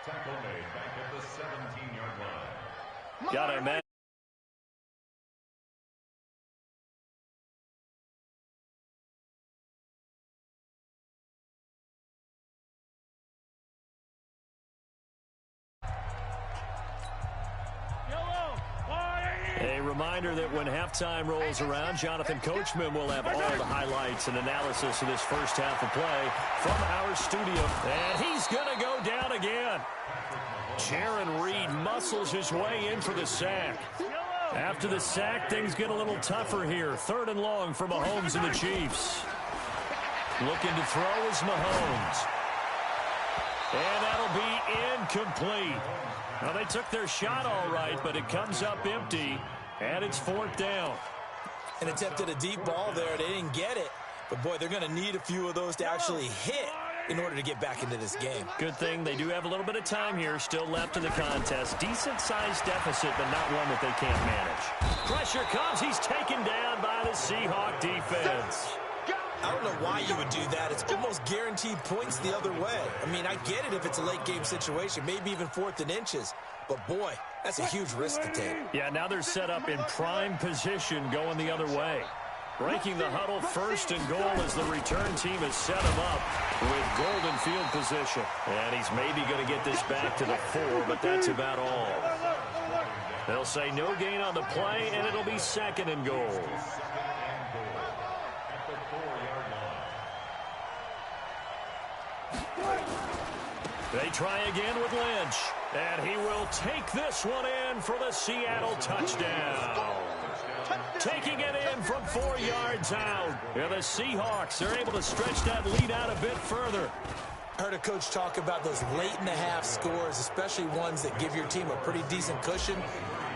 Tackle made back at the 17-yard line. Got to imagine. A reminder that when halftime rolls around, Jonathan Coachman will have all the highlights and analysis of this first half of play from our studio. And he's going to go down again. Jaron Reed muscles his way in for the sack. After the sack, things get a little tougher here. 3rd and long for Mahomes and the Chiefs. Looking to throw is Mahomes. And that'll be incomplete. Well, they took their shot all right, but it comes up empty, and it's 4th down. An attempt at a deep ball there. They didn't get it. But, boy, they're going to need a few of those to actually hit in order to get back into this game. Good thing they do have a little bit of time here still left in the contest. Decent-sized deficit, but not one that they can't manage. Pressure comes. He's taken down by the Seahawk defense. I don't know why you would do that. It's almost guaranteed points the other way. I mean, I get it if it's a late-game situation, maybe even 4th and inches. But, boy, that's a huge risk to take. Yeah, now they're set up in prime position going the other way. Breaking the huddle, 1st and goal as the return team has set him up with golden field position. And he's maybe going to get this back to the 4, but that's about all. They'll say no gain on the play, and it'll be 2nd and goal. They try again with Lynch, and he will take this one in for the Seattle touchdown. Taking it in from 4 yards out. And the Seahawks are able to stretch that lead out a bit further. I heard a coach talk about those late-in-the-half scores, especially ones that give your team a pretty decent cushion.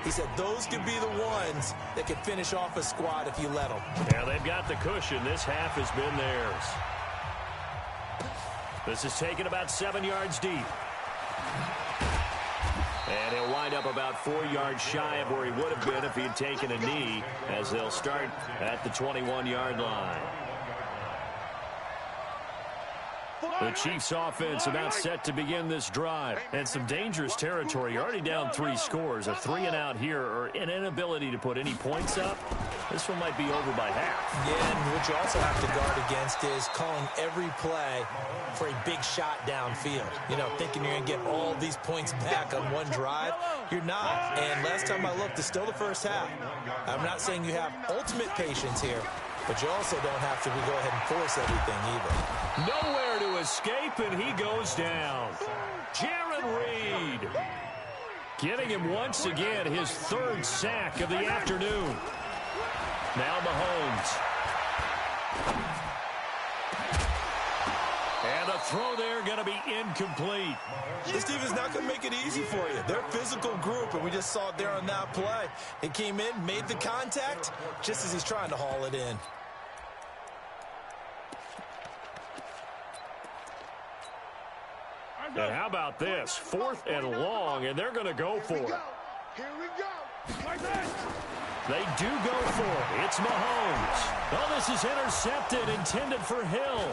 He said those could be the ones that could finish off a squad if you let them. Yeah, they've got the cushion. This half has been theirs. This is taken about 7 yards deep. And he'll wind up about 4 yards shy of where he would have been if he had taken a knee, as they'll start at the 21-yard line. The Chiefs offense about set to begin this drive. And some dangerous territory. You're already down 3 scores. A 3-and-out here or an inability to put any points up. This one might be over by half. Yeah, and what you also have to guard against is calling every play for a big shot downfield. You know, thinking you're going to get all these points back on one drive. You're not. And last time I looked, it's still the first half. I'm not saying you have ultimate patience here, but you also don't have to go ahead and force everything either. Nowhere to escape, and he goes down. Jaron Reed getting him once again his 3rd sack of the afternoon. Now Mahomes. And the throw there going to be incomplete. This team is not going to make it easy for you. They're a physical group, and we just saw it there on that play. He came in, made the contact, just as he's trying to haul it in. And how about this? 4th and long, and they're going to go for it. Here we go. Like that. They do go for it. It's Mahomes. Oh, this is intercepted, intended for Hill.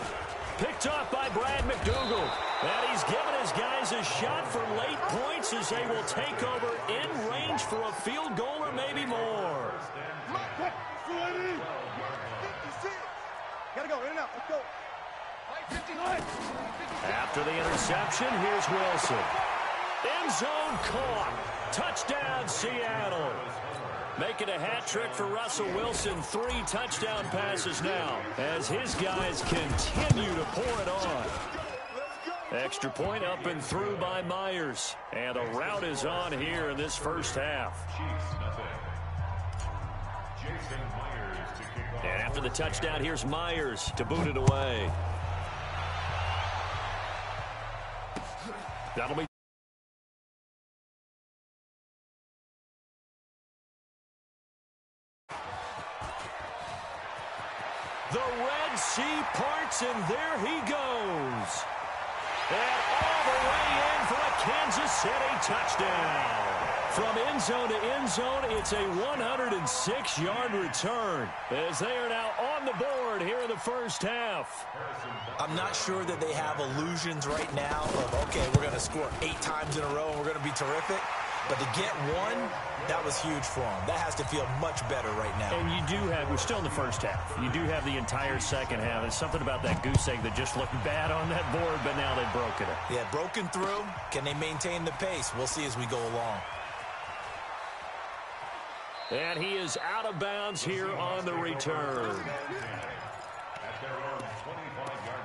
Picked off by Brad McDougal. And he's given his guys a shot for late points as they will take over in range for a field goal or maybe more. Gotta go, in and out. Let's go. After the interception, here's Wilson. End zone caught. Touchdown, Seattle. Making a hat trick for Russell Wilson. 3 touchdown passes now as his guys continue to pour it on. Extra point up and through by Myers. And the route is on here in this first half. And after the touchdown, here's Myers to boot it away. That'll be the Red Sea parts, and there he goes. And all the way in for a Kansas City touchdown. From end zone to end zone, it's a 106-yard return as they are now on the board here in the first half. I'm not sure that they have illusions right now of, okay, we're going to score 8 times in a row and we're going to be terrific. But to get one, that was huge for them. That has to feel much better right now. And you do have, we're still in the first half. You do have the entire second half. There's something about that goose egg that just looked bad on that board, but now they've broken it. Yeah, broken through. Can they maintain the pace? We'll see as we go along. And he is out of bounds here on the return. At their own 25-yard line.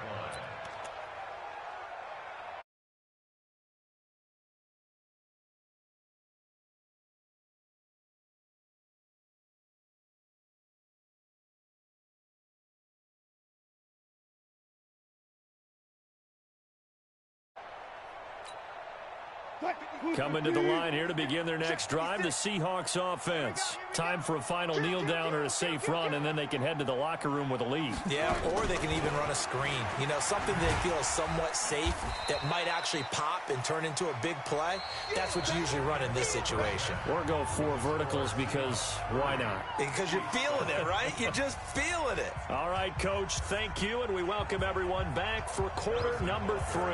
Coming to the line here to begin their next drive, the Seahawks offense. Time for a final kneel down or a safe run, and then they can head to the locker room with a lead. Yeah, or they can even run a screen. You know, something they feel is somewhat safe that might actually pop and turn into a big play. That's what you usually run in this situation. Or go 4 verticals because why not? Because you're feeling it, right? You're just feeling it. All right, Coach, thank you, and we welcome everyone back for quarter number 3.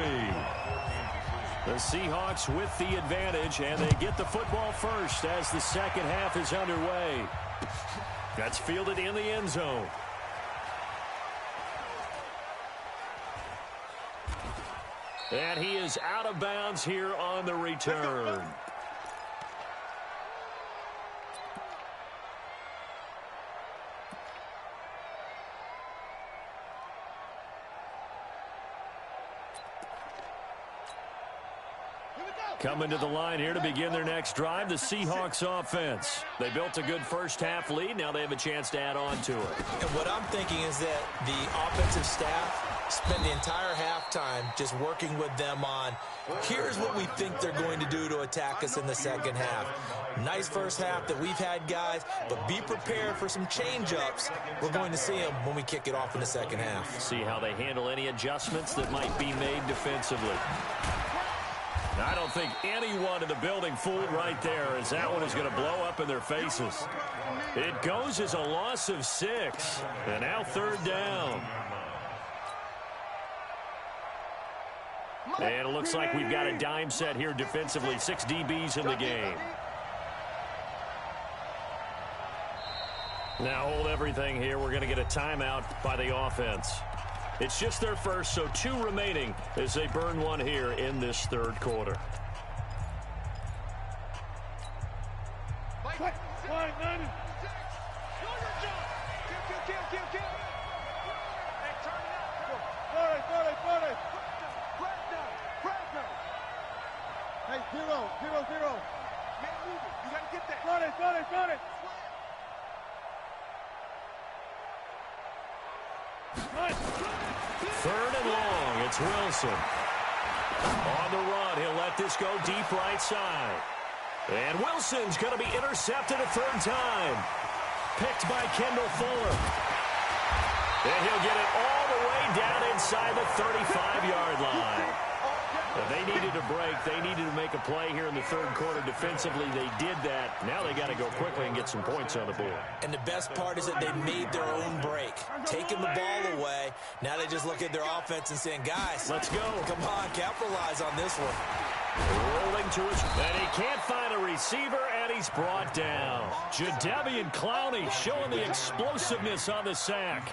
The Seahawks with the advantage, and they get the football first as the second half is underway. That's fielded in the end zone. And he is out of bounds here on the return. Coming to the line here to begin their next drive, the Seahawks offense. They built a good first half lead. Now they have a chance to add on to it. And what I'm thinking is that the offensive staff spend the entire halftime just working with them on, here's what we think they're going to do to attack us in the second half. Nice first half that we've had, guys, but be prepared for some change-ups. We're going to see them when we kick it off in the second half. See how they handle any adjustments that might be made defensively. I don't think anyone in the building fooled right there, as that one is going to blow up in their faces. It goes as a loss of 6, and now third down. And it looks like we've got a dime set here defensively. 6 DBs in the game. Now hold everything here. We're going to get a timeout by the offense. It's just their first, so 2 remaining as they burn one here in this third quarter. Hey, 0-0-0. You gotta get that. Got it. Third and long, it's Wilson. On the run, he'll let this go deep right side. And Wilson's going to be intercepted a third time. Picked by Kendall Fuller. And he'll get it all the way down inside the 35-yard line. They needed a break. They needed to make a play here in the third quarter defensively. They did that. Now they got to go quickly and get some points on the board. And the best part is that they made their own break. Taking the ball away. Now they just look at their offense and saying, guys, let's go. Come on, capitalize on this one. Rolling to his, and he can't find a receiver, and he's brought down. Jadeveon Clowney showing the explosiveness on the sack.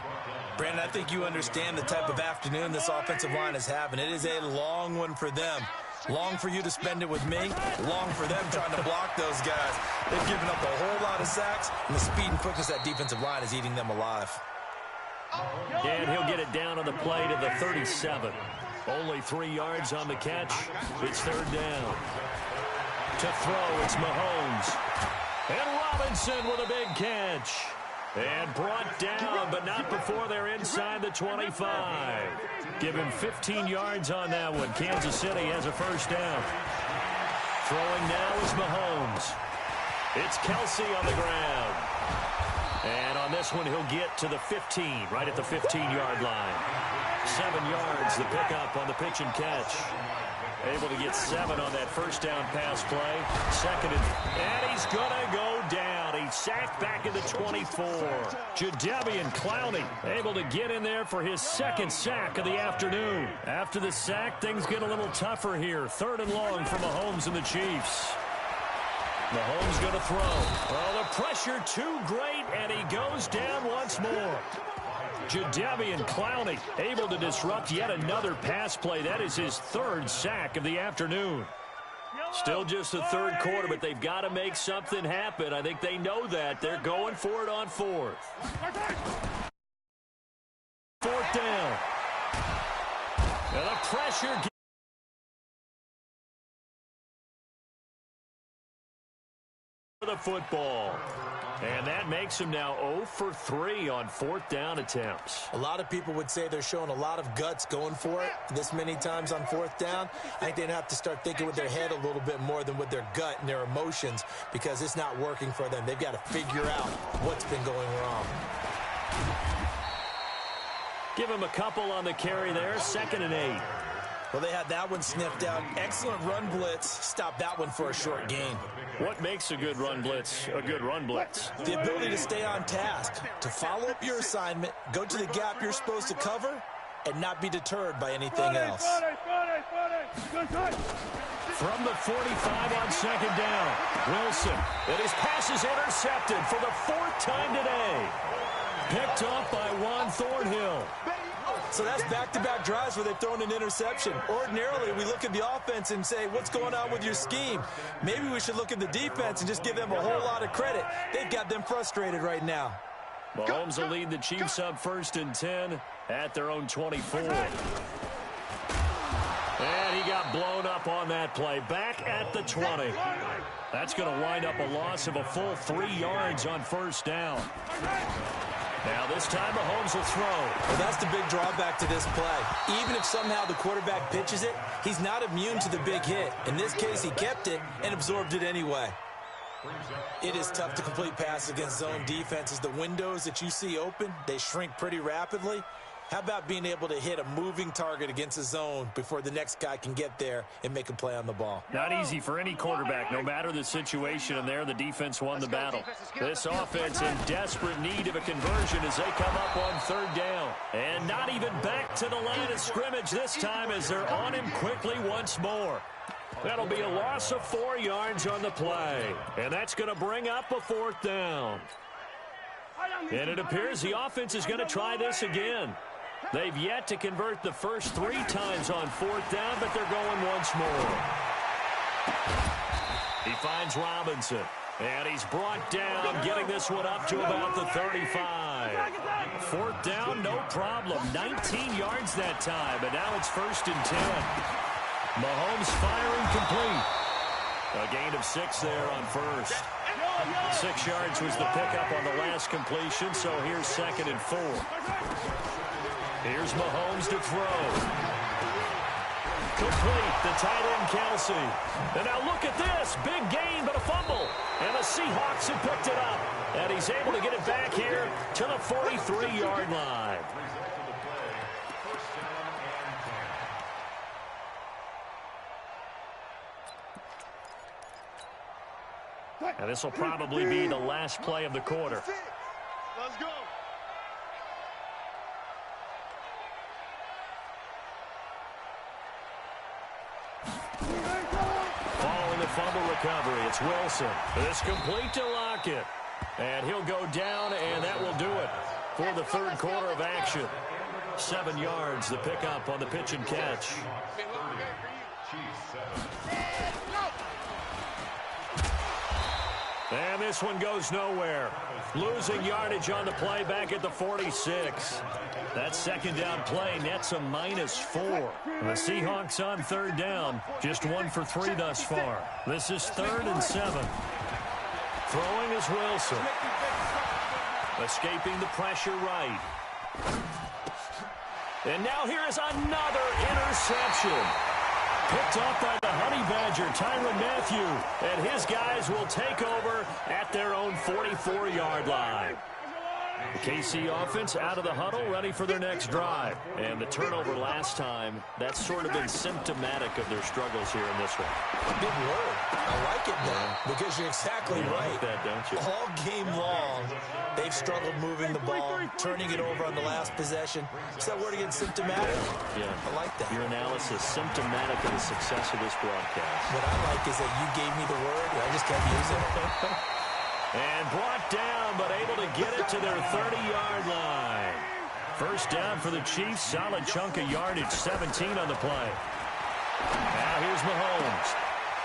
Brandon, I think you understand the type of afternoon this offensive line is having. It is a long one for them. Long for you to spend it with me. Long for them trying to block those guys. They've given up a whole lot of sacks, and the speed and quickness of that defensive line is eating them alive. And he'll get it down on the play to the 37. Only 3 yards on the catch. It's third down. To throw, it's Mahomes. And Robinson with a big catch. And brought down, but not before they're inside the 25. Give him 15 yards on that one. Kansas City has a first down. Throwing now is Mahomes. It's Kelsey on the ground. And on this one, he'll get to the 15, right at the 15-yard line. 7 yards, the pickup on the pitch and catch. Able to get 7 on that first down pass play. Second and he's going to go down. He's sacked back at the 24. Jadeveon Clowney able to get in there for his second sack of the afternoon. After the sack, things get a little tougher here. 3rd and long for Mahomes and the Chiefs. Mahomes going to throw. Well, the pressure too great, and he goes down once more. Jadeveon Clowney able to disrupt yet another pass play. That is his 3rd sack of the afternoon. Still just the 3rd quarter, but they've got to make something happen. I think they know that. They're going for it on 4th. 4th down. And the pressure the football. And that makes him now 0 for 3 on 4th down attempts. A lot of people would say they're showing a lot of guts going for it this many times on 4th down. I think they'd have to start thinking with their head a little bit more than with their gut and their emotions, because it's not working for them. They've got to figure out what's been going wrong. Give him a couple on the carry there. 2nd and 8. Well, they had that one sniffed out. Excellent run blitz. Stop that one for a short gain. What makes a good run blitz a good run blitz? The ability to stay on task, to follow up your assignment, go to the gap you're supposed to cover, and not be deterred by anything else. From the 45 on 2nd down, Wilson. And his pass is intercepted for the 4th time today. Picked off by Juan Thornhill. So that's back-to-back drives where they've thrown an interception. Ordinarily, we look at the offense and say, what's going on with your scheme? Maybe we should look at the defense and just give them a whole lot of credit. They've got them frustrated right now. Mahomes will lead the Chiefs up 1st and 10 at their own 24. And he got blown up on that play. Back at the 20. That's going to wind up a loss of a full 3 yards on 1st down. Now this time Mahomes will throw. Well, that's the big drawback to this play. Even if somehow the quarterback pitches it, he's not immune to the big hit. In this case, he kept it and absorbed it anyway. It is tough to complete passes against zone defenses. The windows that you see open, they shrink pretty rapidly. How about being able to hit a moving target against a zone before the next guy can get there and make a play on the ball? Not easy for any quarterback, no matter the situation, and there the defense won the battle. This offense in desperate need of a conversion as they come up on 3rd down. And not even back to the line of scrimmage this time as they're on him quickly once more. That'll be a loss of 4 yards on the play. And that's going to bring up a 4th down. And it appears the offense is going to try this again. They've yet to convert the first 3 times on 4th down, but they're going once more. He finds Robinson, and he's brought down, getting this one up to about the 35. 4th down, no problem. 19 yards that time, and now it's 1st and 10. Mahomes firing complete. A gain of 6 there on 1st. 6 yards was the pickup on the last completion, so here's 2nd and 4. Here's Mahomes to throw. Complete, the tight end, Kelsey. And now look at this. Big gain, but a fumble. And the Seahawks have picked it up. And he's able to get it back here to the 43-yard line. And this will probably be the last play of the quarter. Let's go. Following the fumble recovery, it's Wilson. It's complete to Lockett. And he'll go down, and that will do it for the 3rd quarter of action. 7 yards, the pickup on the pitch and catch. And this one goes nowhere. Losing yardage on the play back at the 46. That 2nd down play nets a -4. The Seahawks on 3rd down. Just 1 for 3 thus far. This is 3rd and 7. Throwing is Wilson. Escaping the pressure right. And now here is another interception. Picked off by the Honey Badger, Tyrann Mathieu. And his guys will take over at their own 44-yard line. The KC offense out of the huddle, ready for their next drive. And the turnover last time, that's sort of been symptomatic of their struggles here in this one. Big word. I like it now because you're exactly right. Like that, don't you? All game long, they've struggled moving the ball, turning it over on the last possession. Is that word again, symptomatic? Yeah. I like that. Your analysis, symptomatic of the success of this broadcast. What I like is that you gave me the word, and I just kept using it. And brought down, but able to get it to their 30-yard line. First down for the Chiefs. Solid chunk of yardage, 17 on the play. Now here's Mahomes.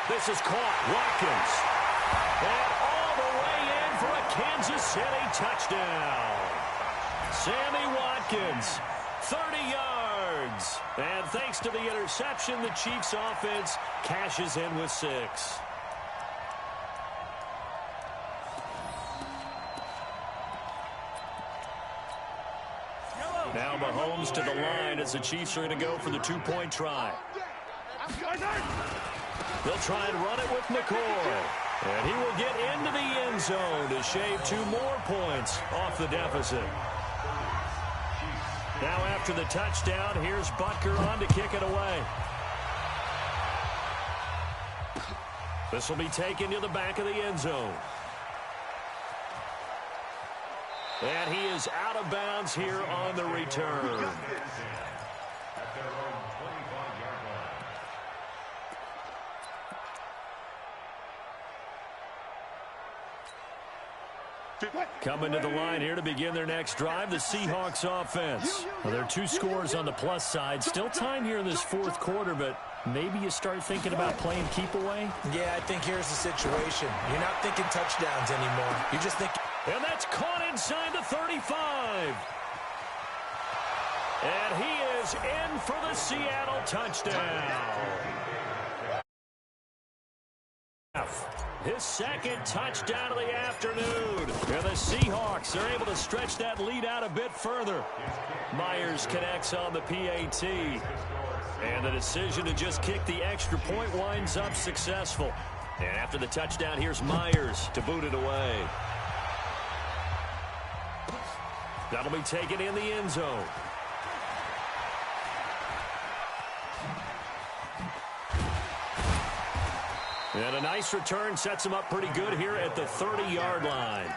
This is caught. Watkins. And all the way in for a Kansas City touchdown. Sammy Watkins, 30 yards. And thanks to the interception, the Chiefs offense cashes in with 6. Now Mahomes to the line as the Chiefs are going to go for the 2-point try. They'll try and run it with McCoy. And he will get into the end zone to shave 2 more points off the deficit. Now after the touchdown, here's Butker on to kick it away. This will be taken to the back of the end zone. And he is out of bounds here on the return. Coming to the line here to begin their next drive, the Seahawks offense. Well, there are 2 scores on the plus side. Still time here in this 4th quarter, but maybe you start thinking about playing keep away? Yeah, I think here's the situation. You're not thinking touchdowns anymore. You're just thinking... And that's caught inside the 35. And he is in for the Seattle touchdown. His 2nd touchdown of the afternoon. And the Seahawks are able to stretch that lead out a bit further. Myers connects on the PAT. And the decision to just kick the extra point winds up successful. And after the touchdown, here's Myers to boot it away. That'll be taken in the end zone. And a nice return sets him up pretty good here at the 30-yard line.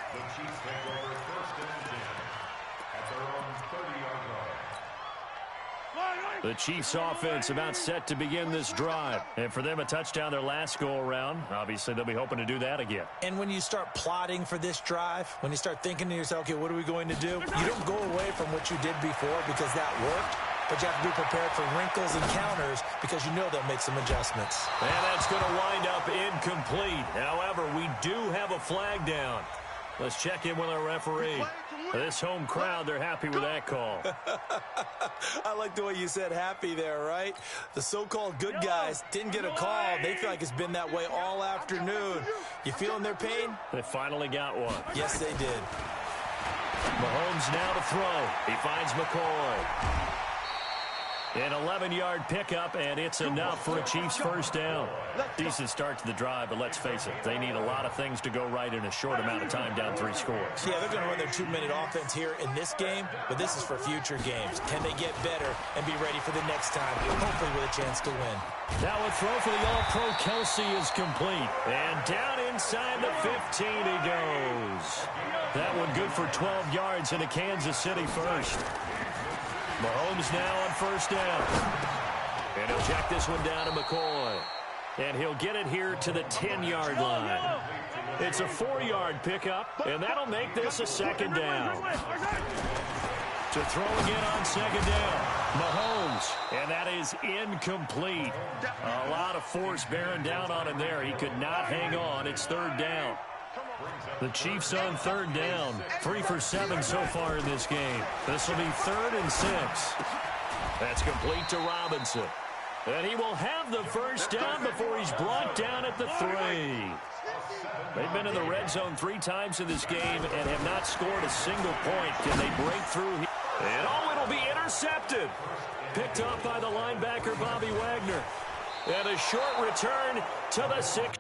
The Chiefs offense about set to begin this drive. And for them, a touchdown their last go-around. Obviously, they'll be hoping to do that again. And when you start plotting for this drive, when you start thinking to yourself, okay, what are we going to do? You don't go away from what you did before because that worked. But you have to be prepared for wrinkles and counters because you know they'll make some adjustments. And that's going to wind up incomplete. However, we do have a flag down. Let's check in with our referee. This home crowd, they're happy with that call. I like the way you said happy there, right? The so-called good guys didn't get a call. They feel like it's been that way all afternoon. You feeling their pain? They finally got one. Yes, they did. Mahomes now to throw. He finds McCoy. An 11-yard pickup, and it's enough for a Chiefs first down. Decent start to the drive, but let's face it, they need a lot of things to go right in a short amount of time down 3 scores. Yeah, they're going to run their 2-minute offense here in this game, but this is for future games. Can they get better and be ready for the next time, hopefully with a chance to win? Now a throw for the All-Pro Kelsey is complete. And down inside the 15 he goes. That one good for 12 yards in a Kansas City first. Mahomes now on first down. And he'll check this one down to McCoy. And he'll get it here to the 10-yard line. It's a 4-yard pickup, and that'll make this a second down. To throw again on second down. Mahomes, and that is incomplete. A lot of force bearing down on him there. He could not hang on. It's third down. The Chiefs on third down. 3 for 7 so far in this game. This will be 3rd and 6. That's complete to Robinson. And he will have the first down before he's brought down at the 3. They've been in the red zone 3 times in this game and have not scored a single point. Can they break through here? And it'll be intercepted. Picked off by the linebacker, Bobby Wagner. And a short return to the 6.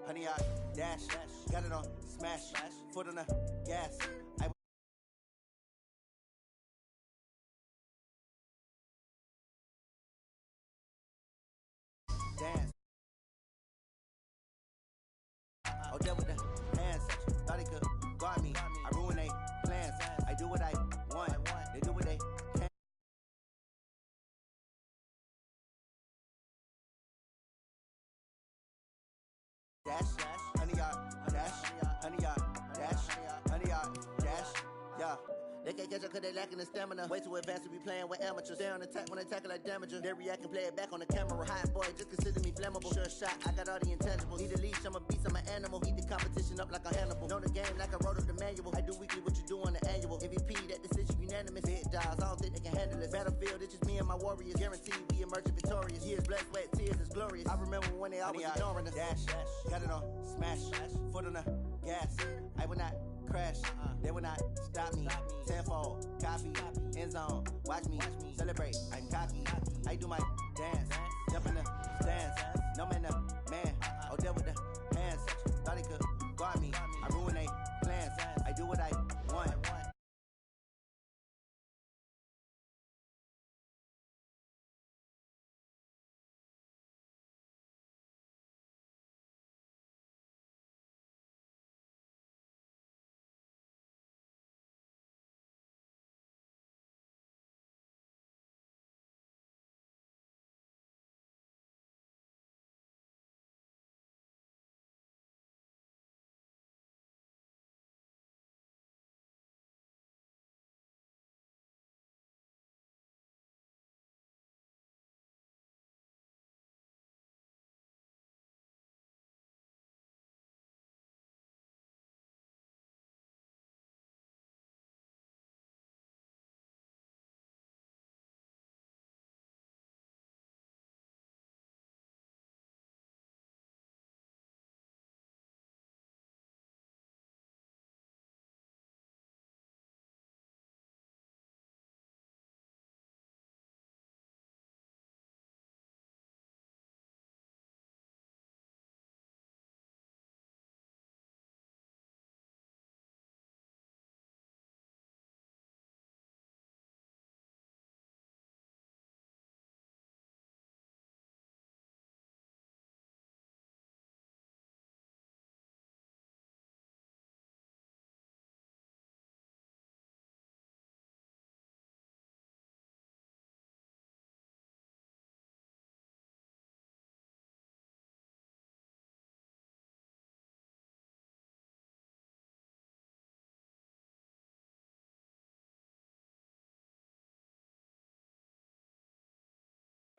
Honey, I dash, got it on smash, foot on the gas. Dance. Oh, there with the hands. Thought he could guard me. I ruin they plans. I do what I want. They do what they can. Dash, honey, I dash, honey, I dash, honey, I dash, yeah. They can't catch up cause they lacking the stamina. Way too advanced to be playing with amateurs. Stay on attack when I tackle like damager. They react and play it back on the camera. Hot boy, just consider me flammable. Sure shot, I got all the intangibles. Need a leash, I'm a beast, I'm an animal. Eat the competition up like a Hannibal. Know the game like I wrote up the manual. I do weekly what you do on the annual. MVP, that decision unanimous. Big jobs, I don't think they can handle this. Battlefield, it's just me and my warriors. Guaranteed we emerging victorious. Years, blood, sweat, tears, it's glorious. I remember when they always ignoring us. Dash, got it on smash, foot on the gas. I will not crash, they will not stop me. Tenfold, copy, end zone, watch me celebrate. I'm cocky, I do my dance, jump in the stands. No man, the man, oh there with the hands. Thought he could guard me, I ruin they plans. I do what I want.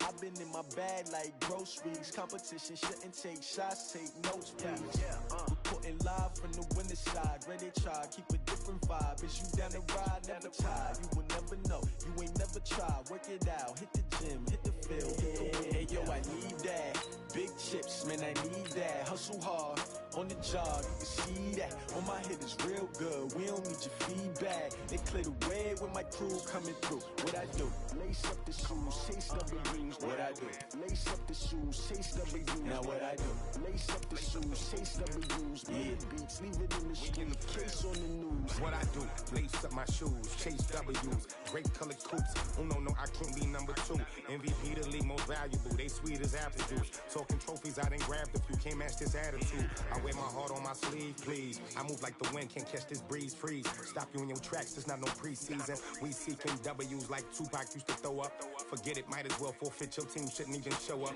I've been in my bag like groceries. Competition shouldn't take shots, take notes, please. Reporting live from the winter side. Ready to try, keep a different vibe. Is you down the ride, never tired. You will never know, you ain't never tried. Work it out, hit the gym, hit the field, hit the wind. Hey yo, I need that. Big chips, man, I need that. Hustle hard, on the job, you can see that. On my head is real good, we don't need your feedback. They clear the way with my crew coming through. What I do? Lace up the shoes, chase W's. What I do? Lace up the shoes, chase W's. Now what I do? Lace up the shoes, chase W's. Yeah, beats, leave it in the street, case on the news. What I do? Lace up my shoes, chase W's. Great colored coops. Oh no, I can't be number 2. MVP the league most valuable. They sweet as apple juice. Talking trophies, I done grabbed a few. Can't match this attitude. I wear my heart on my sleeve, please. I move like the wind, can't catch this breeze. Freeze. Stop you in your tracks. It's not no preseason. We seeking W's like Tupac used to throw up. Forget it, might as well forfeit. Your team shouldn't even show up.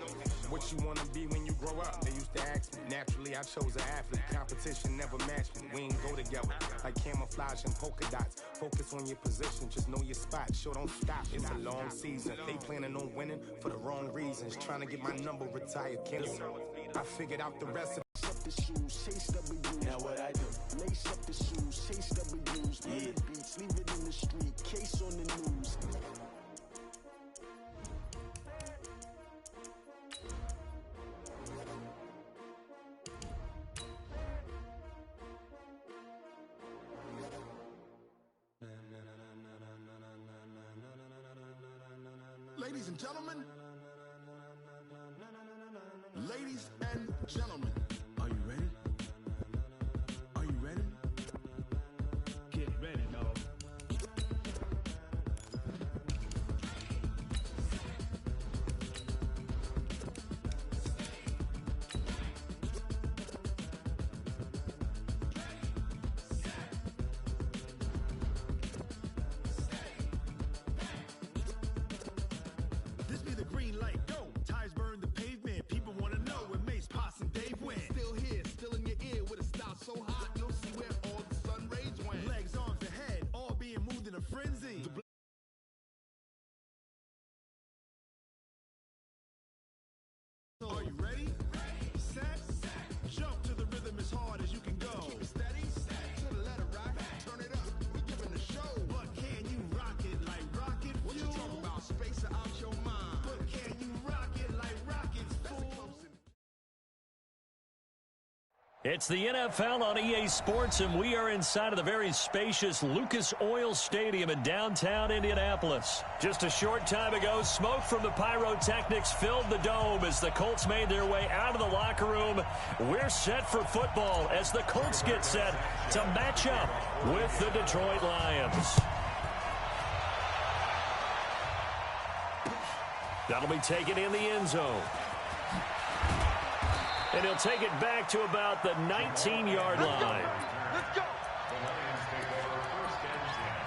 What you wanna be when you grow up? They used to ask me. Naturally, I chose an athlete. Competition never matched me. We ain't go together like camouflage and polka dots. Focus on your position, just know your spot. Sure, don't stop. It's a long season. They planning on winning for the wrong reasons. Trying to get my number retired. I figured out the recipe. Lace up the shoes, chase W's. Now what I do? Lace up the shoes, chase W's. Yeah, beats, leave it in the street, case on the news. Ladies and gentlemen. Ladies and gentlemen. Are you ready? Are you ready? Get ready, dog. This be the green light, go. Tires burn the pavement. People want to know when Mace, Potts, and Dave went. Still here, still in your ear with a style so hot, you'll see where all the sun rays went. Legs, arms, and head, all being moved in a frenzy. Are you ready? Set, jump to the rhythm as hard as you can go. Keep it steady, to the letter right, turn it up, we giving the show. But can you rock it like rocket fuel? What you talking about, space out your mind? But can you rock it like rockets, fool? It's the NFL on EA Sports, and we are inside of the very spacious Lucas Oil Stadium in downtown Indianapolis. Just a short time ago, smoke from the pyrotechnics filled the dome as the Colts made their way out of the locker room. We're set for football as the Colts get set to match up with the Detroit Lions. That'll be taken in the end zone. And he'll take it back to about the 19-yard line. Let's go. The Lions take over first and 10.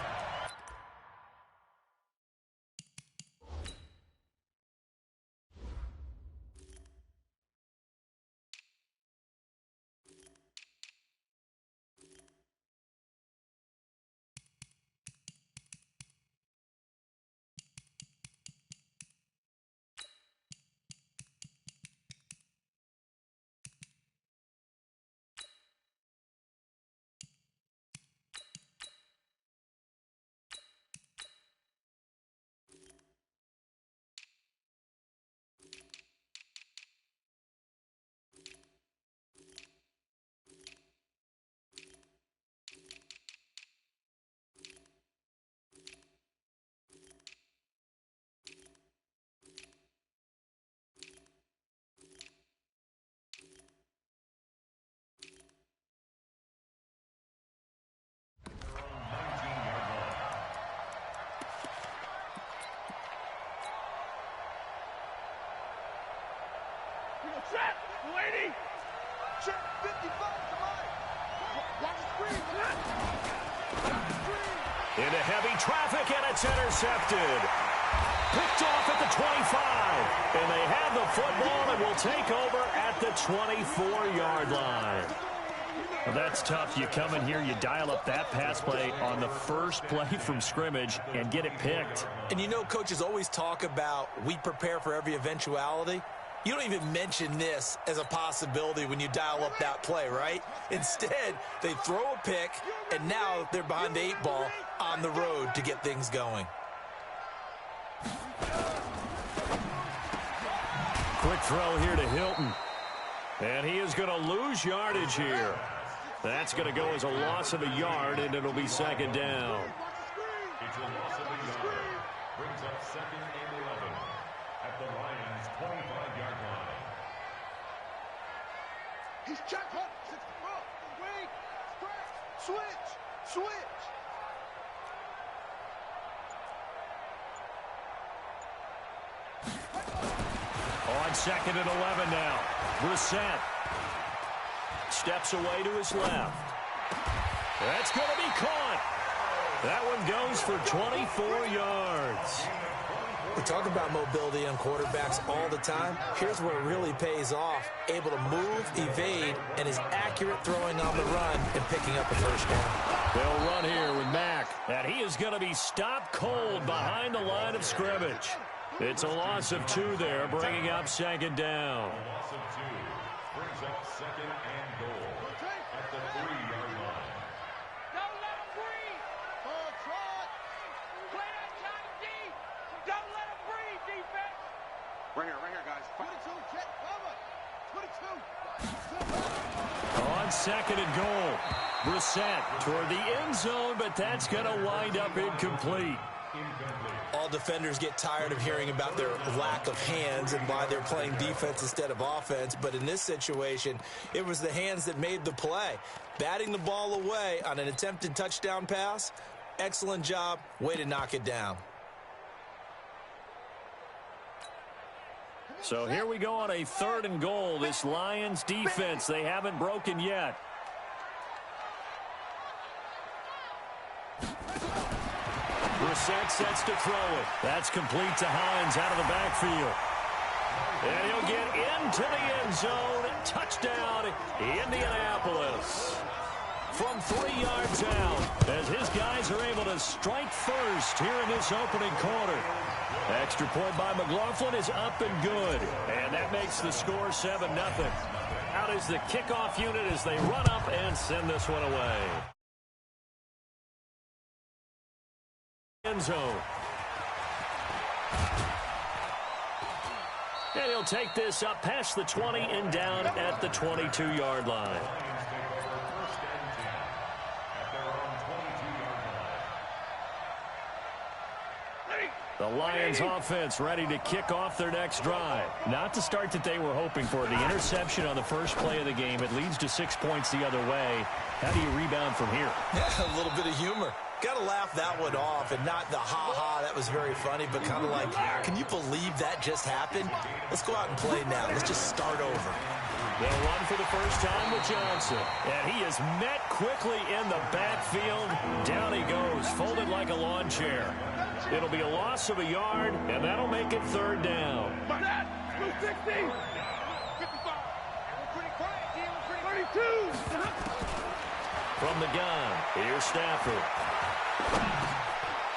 Check, lady. Check 55 to mine. Watch the screen. Watch the screen. Into heavy traffic, and it's intercepted. Picked off at the 25. And they have the football and will take over at the 24-yard line. Well, that's tough. You come in here, you dial up that pass play on the first play from scrimmage and get it picked. And you know, coaches always talk about we prepare for every eventuality. You don't even mention this as a possibility when you dial up that play, right? Instead, they throw a pick, and now they're behind the 8 ball on the road to get things going. Quick throw here to Hilton. And he is going to lose yardage here. That's going to go as a loss of a yard, and it'll be second down. It's a loss of a yard. Brings up second and 11 at the Lions' 25-yard line. He's checked up. Wait. Switch. On second and 11 now. Brissett steps away to his left. That's going to be caught. That one goes for 24 yards. We talk about mobility on quarterbacks all the time. Here's where it really pays off. Able to move, evade, and is accurate throwing on the run and picking up a first down. They'll run here with Mack. And he is going to be stopped cold behind the line of scrimmage. It's a loss of 2 there, bringing up second down. A loss of 2 brings up second and goal at the 3-yard line. Don't let him breathe. Play that Johnny D. Don't let him breathe, defense. Right here, guys. 22, check, cover. 22. On second and goal, Brissett toward the end zone, but that's going to wind up incomplete. All defenders get tired of hearing about their lack of hands and why they're playing defense instead of offense. But in this situation, it was the hands that made the play. Batting the ball away on an attempted touchdown pass, excellent job. Way to knock it down. So here we go on a 3rd and goal. This Lions defense, they haven't broken yet. Brissett sets to throw it. That's complete to Hines out of the backfield. And he'll get into the end zone. Touchdown, Indianapolis. From 3 yards out, as his guys are able to strike first here in this opening quarter. Extra point by McLaughlin is up and good. And that makes the score 7-0. Out is the kickoff unit as they run up and send this one away. End zone. And he'll take this up past the 20 and down at the 22-yard line. The Lions offense ready to kick off their next drive. Not the start that they were hoping for. The interception on the first play of the game. It leads to 6 points the other way. How do you rebound from here? Yeah, a little bit of humor. Got to laugh that one off, and not the ha-ha, that was very funny, but kind of like, can you believe that just happened? Let's go out and play now. Let's just start over. They'll run for the first time with Johnson. And he is met quickly in the backfield. Down he goes, folded like a lawn chair. It'll be a loss of a yard, and that'll make it 3rd down. 260. 55. Pretty quiet, 32. From the gun, here's Stafford.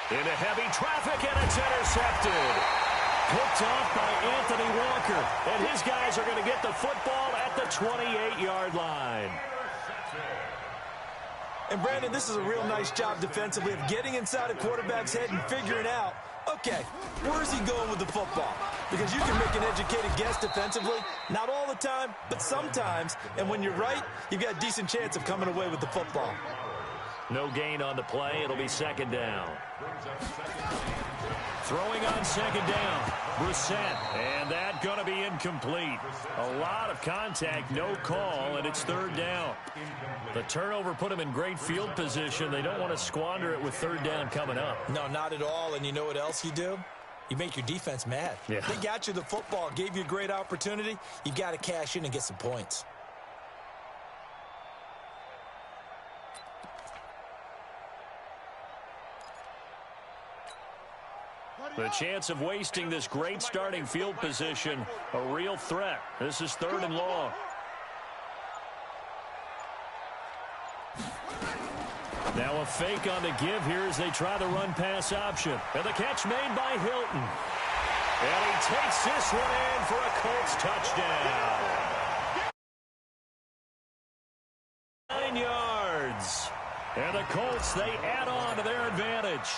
Into heavy traffic, and it's intercepted. Picked off by Anthony Walker. And his guys are going to get the football at the 28-yard line. And, Brandon, this is a real nice job defensively of getting inside a quarterback's head and figuring out, okay, where's he going with the football? Because you can make an educated guess defensively. Not all the time, but sometimes. And when you're right, you've got a decent chance of coming away with the football. No gain on the play. It'll be 2nd down. Throwing on 2nd down. Brissett. And that going to be incomplete. A lot of contact, no call, and it's 3rd down. The turnover put him in great field position. They don't want to squander it with 3rd down coming up. No, not at all. And you know what else you do? You make your defense mad. Yeah. They got you the football, gave you a great opportunity. You got to cash in and get some points. The chance of wasting this great starting field position, a real threat. This is 3rd and long. Now a fake on the give here as they try the run-pass option. And the catch made by Hilton. And he takes this one in for a Colts touchdown. 9 yards. And the Colts, they add on to their advantage.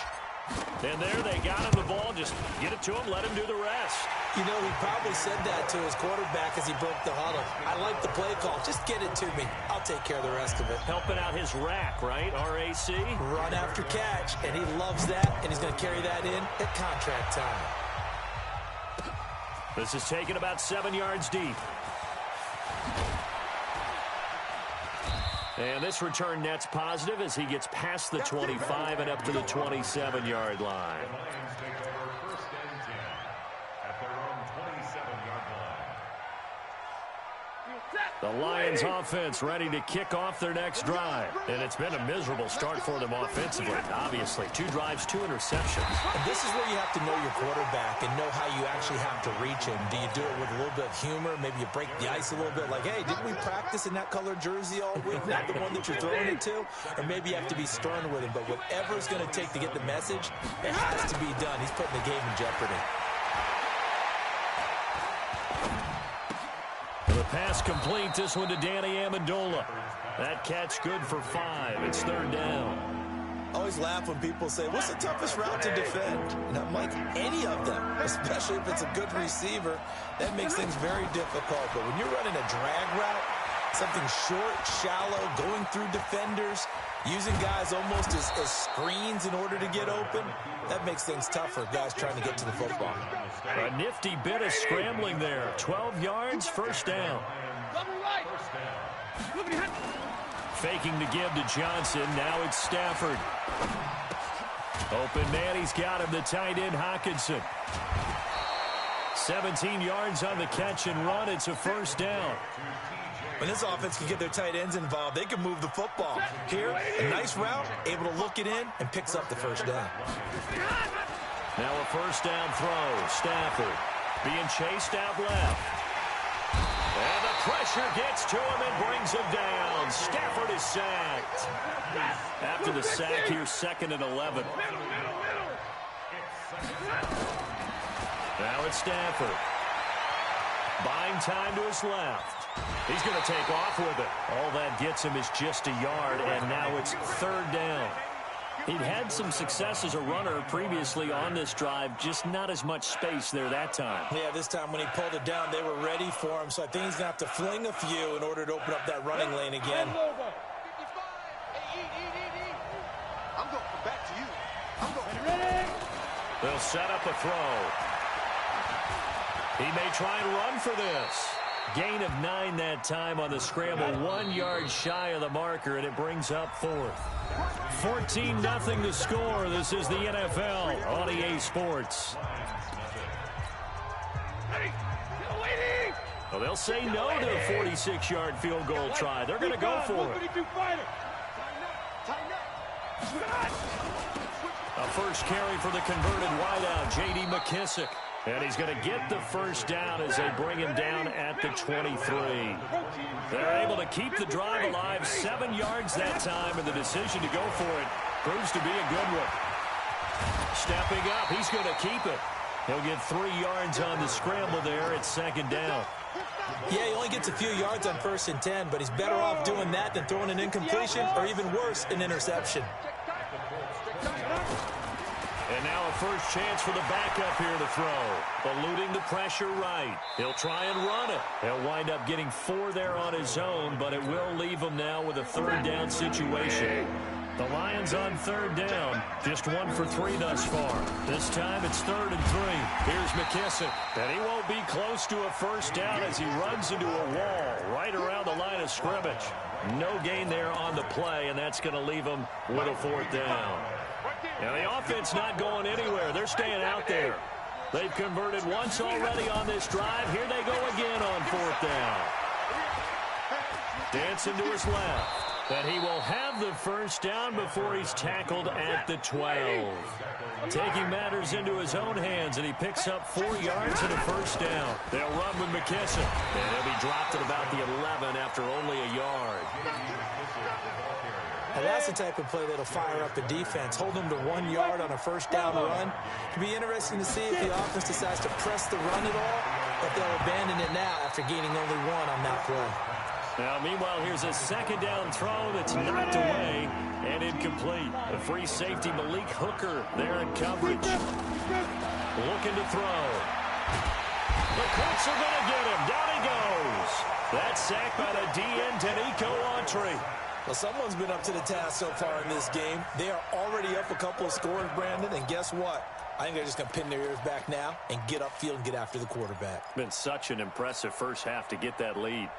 And there they got him the ball. Just get it to him, let him do the rest. You know, he probably said that to his quarterback as he broke the huddle. I like the play call. Just get it to me. I'll take care of the rest of it. Helping out his rack, right? RAC. Run after catch, and he loves that, and he's going to carry that in at contract time. This is taken about 7 yards deep. And this return net's positive as he gets past the 25 and up to the 27-yard line. The Lions take over 1st and 10 at their own 27-yard line. The Lions offense ready to kick off their next drive. And it's been a miserable start for them offensively. Obviously, 2 drives, 2 interceptions. And this is where you have to know your quarterback and know how you actually have to reach him. Do you do it with a little bit of humor? Maybe you break the ice a little bit like, hey, didn't we practice in that colored jersey all week? Not the one that you're throwing it to? Or maybe you have to be stern with him. But whatever it's going to take to get the message, it has to be done. He's putting the game in jeopardy. The pass complete. This one to Danny Amendola. That catch good for 5. It's 3rd down. I always laugh when people say, what's the toughest route to defend? And I'm like, any of them, especially if it's a good receiver. That makes things very difficult. But when you're running a drag route, Something short, shallow, going through defenders, using guys almost as screens in order to get open. That makes things tough for guys trying to get to the football. A nifty bit of scrambling there. 12 yards, first down. Faking to give to Johnson. Now it's Stafford. Open man, he's got him, the tight end Hockenson. 17 yards on the catch and run. It's a first down. When this offense can get their tight ends involved, they can move the football. Here, a nice route, able to look it in, and picks up the first down. Now a first down throw. Stafford being chased out left. And the pressure gets to him and brings him down. Stafford is sacked. After the sack here, 2nd and 11. Now it's Stafford. Buying time to his left. He's going to take off with it. All that gets him is just a yard, and now it's 3rd down. He'd had some success as a runner previously on this drive, just not as much space there that time. Yeah, this time when he pulled it down, they were ready for him, so I think he's going to have to fling a few in order to open up that running lane again. I'm going back to you. I'm going. They'll set up a throw. He may try and run for this. Gain of 9 that time on the scramble. 1 yard shy of the marker, and it brings up 4th. 14-0 to score. This is the NFL on EA Sports. Well, they'll say no to a 46-yard field goal try. They're going to go for it. A first carry for the converted wideout, J.D. McKissick. And he's going to get the first down as they bring him down at the 23. They're able to keep the drive alive, 7 yards that time, and the decision to go for it proves to be a good one. Stepping up, he's going to keep it. He'll get 3 yards on the scramble there at 2nd down. Yeah, he only gets a few yards on 1st and 10, but he's better off doing that than throwing an incompletion or even worse, an interception. And now a first chance for the backup here to throw. Eluding the pressure right. He'll try and run it. He'll wind up getting 4 there on his own, but it will leave him now with a 3rd down situation. The Lions on 3rd down. Just 1 for 3 thus far. This time it's 3rd and 3. Here's McKissick. And he won't be close to a first down as he runs into a wall right around the line of scrimmage. No gain there on the play, and that's going to leave him with a 4th down. Now, the offense not going anywhere. They're staying out there. They've converted once already on this drive. Here they go again on 4th down. Dancing to his left. And he will have the first down before he's tackled at the 12. Taking matters into his own hands, and he picks up 4 yards and a first down. They'll run with McKissick. And he'll be dropped at about the 11 after only a yard. And that's the type of play that'll fire up the defense. Hold them to 1 yard on a first down run. It'll be interesting to see if the offense decides to press the run at all, or if they'll abandon it now after gaining only 1 on that play. Now, meanwhile, here's a 2nd down throw that's knocked away and incomplete. The free safety, Malik Hooker, there in coverage. Looking to throw. The Colts are going to get him. Down he goes. That's sacked by the DN, Danico Autry. Well, someone's been up to the task so far in this game. They are already up a couple of scores, Brandon, and guess what? I think they're just going to pin their ears back now and get upfield and get after the quarterback. Been such an impressive first half to get that lead.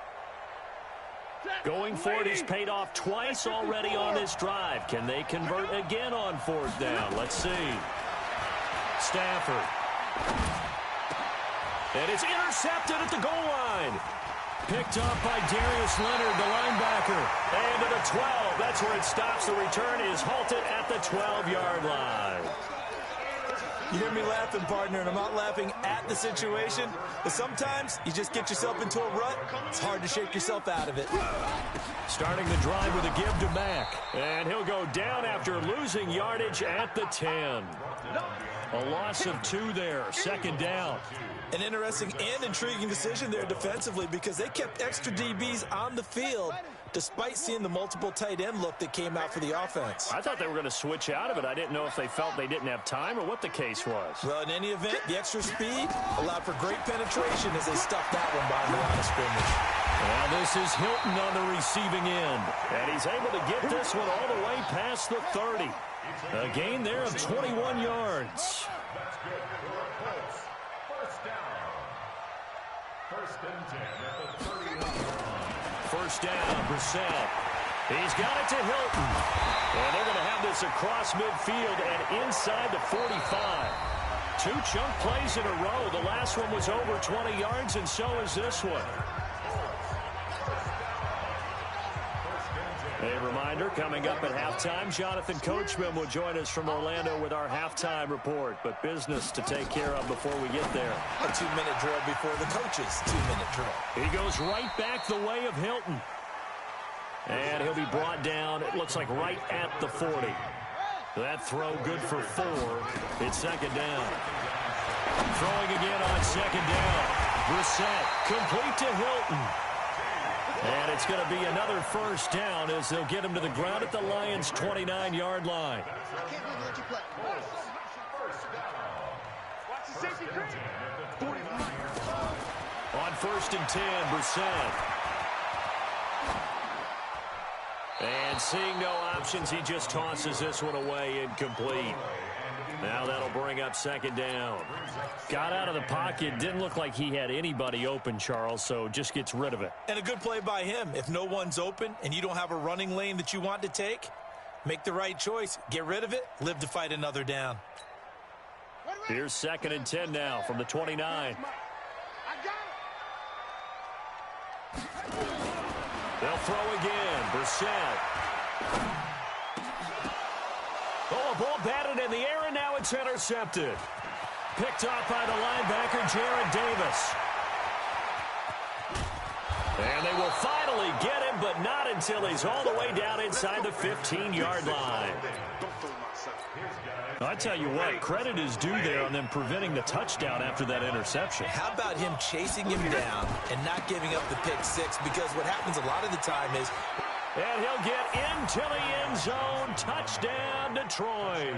Going for it, he's paid off twice already on this drive. Can they convert again on 4th down? Let's see. Stafford. And it's intercepted at the goal line. Picked up by Darius Leonard, the linebacker. And to the 12. That's where it stops. The return is halted at the 12-yard line. You hear me laughing, partner, and I'm not laughing at the situation, but sometimes you just get yourself into a rut. It's hard to shake yourself out of it. Starting the drive with a give to Mack. And he'll go down after losing yardage at the 10. A loss of 2 there, 2nd down. An interesting and intriguing decision there defensively because they kept extra DBs on the field despite seeing the multiple tight end look that came out for the offense. I thought they were going to switch out of it. I didn't know if they felt they didn't have time or what the case was. Well, in any event, the extra speed allowed for great penetration as they stuffed that one behind the line of scrimmage. Now this is Hilton on the receiving end. And he's able to get this one all the way past the 30. A gain there of 21 yards. That's good for the Colts. First down. First and 10 at the 31-yard line. First down, Brissett. He's got it to Hilton. And they're going to have this across midfield and inside the 45. 2 chunk plays in a row. The last one was over 20 yards, and so is this one. A reminder, coming up at halftime, Jonathan Coachman will join us from Orlando with our halftime report. But business to take care of before we get there. A 2-minute drill before the coach's 2-minute drill. He goes right back the way of Hilton. And he'll be brought down, it looks like right at the 40. That throw good for 4. It's second down. Throwing again on second down. Brissett complete to Hilton. And it's going to be another first down as they'll get him to the ground at the Lions' 29-yard line. On first and 10, Brissett. And seeing no options, he just tosses this one away incomplete. Now that'll bring up second down. Got out of the pocket. Didn't look like he had anybody open, Charles, so just gets rid of it. And a good play by him. If no one's open and you don't have a running lane that you want to take, make the right choice. Get rid of it. Live to fight another down. Here's second and 10 now from the 29. They'll throw again. Brissett. Oh, a ball batted in the air, and now it's intercepted. Picked off by the linebacker, Jared Davis. And they will finally get him, but not until he's all the way down inside the 15-yard line. I tell you what, credit is due there on them preventing the touchdown after that interception. How about him chasing him down and not giving up the pick six? Because what happens a lot of the time is... And he'll get into the end zone. Touchdown, Detroit.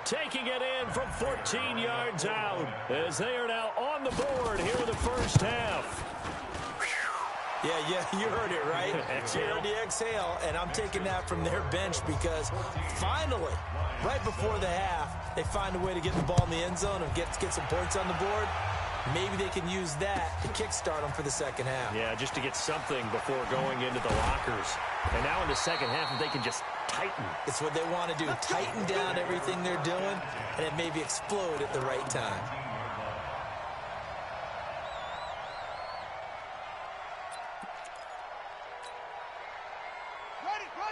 Taking it in from 14 yards out as they are now on the board here in the first half. Yeah, you heard it, right? You heard the exhale, and I'm taking that from their bench because finally, right before the half, they find a way to get the ball in the end zone and get some points on the board. Maybe they can use that to kickstart them for the second half. Yeah, just to get something before going into the lockers. And now in the second half, if they can just tighten. It's what they want to do. Tighten down everything they're doing, and then maybe explode at the right time.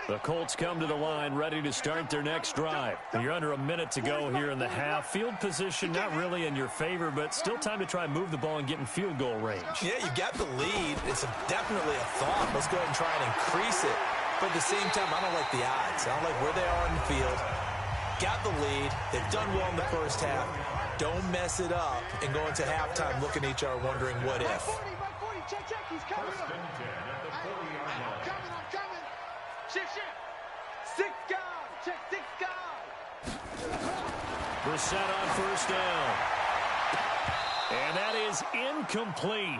The Colts come to the line ready to start their next drive. You're under a minute to go here in the half. Field position not really in your favor, but still time to try and move the ball and get in field goal range. Yeah, you got the lead. It's definitely a thought. Let's go ahead and try and increase it. But at the same time, I don't like the odds. I don't like where they are in the field. Got the lead. They've done well in the first half. Don't mess it up and go into halftime looking at each other wondering what if. Check, he's coming up. I'm coming. Shift. 6 guard. Check 6 guard. Brissett on first down. And that is incomplete.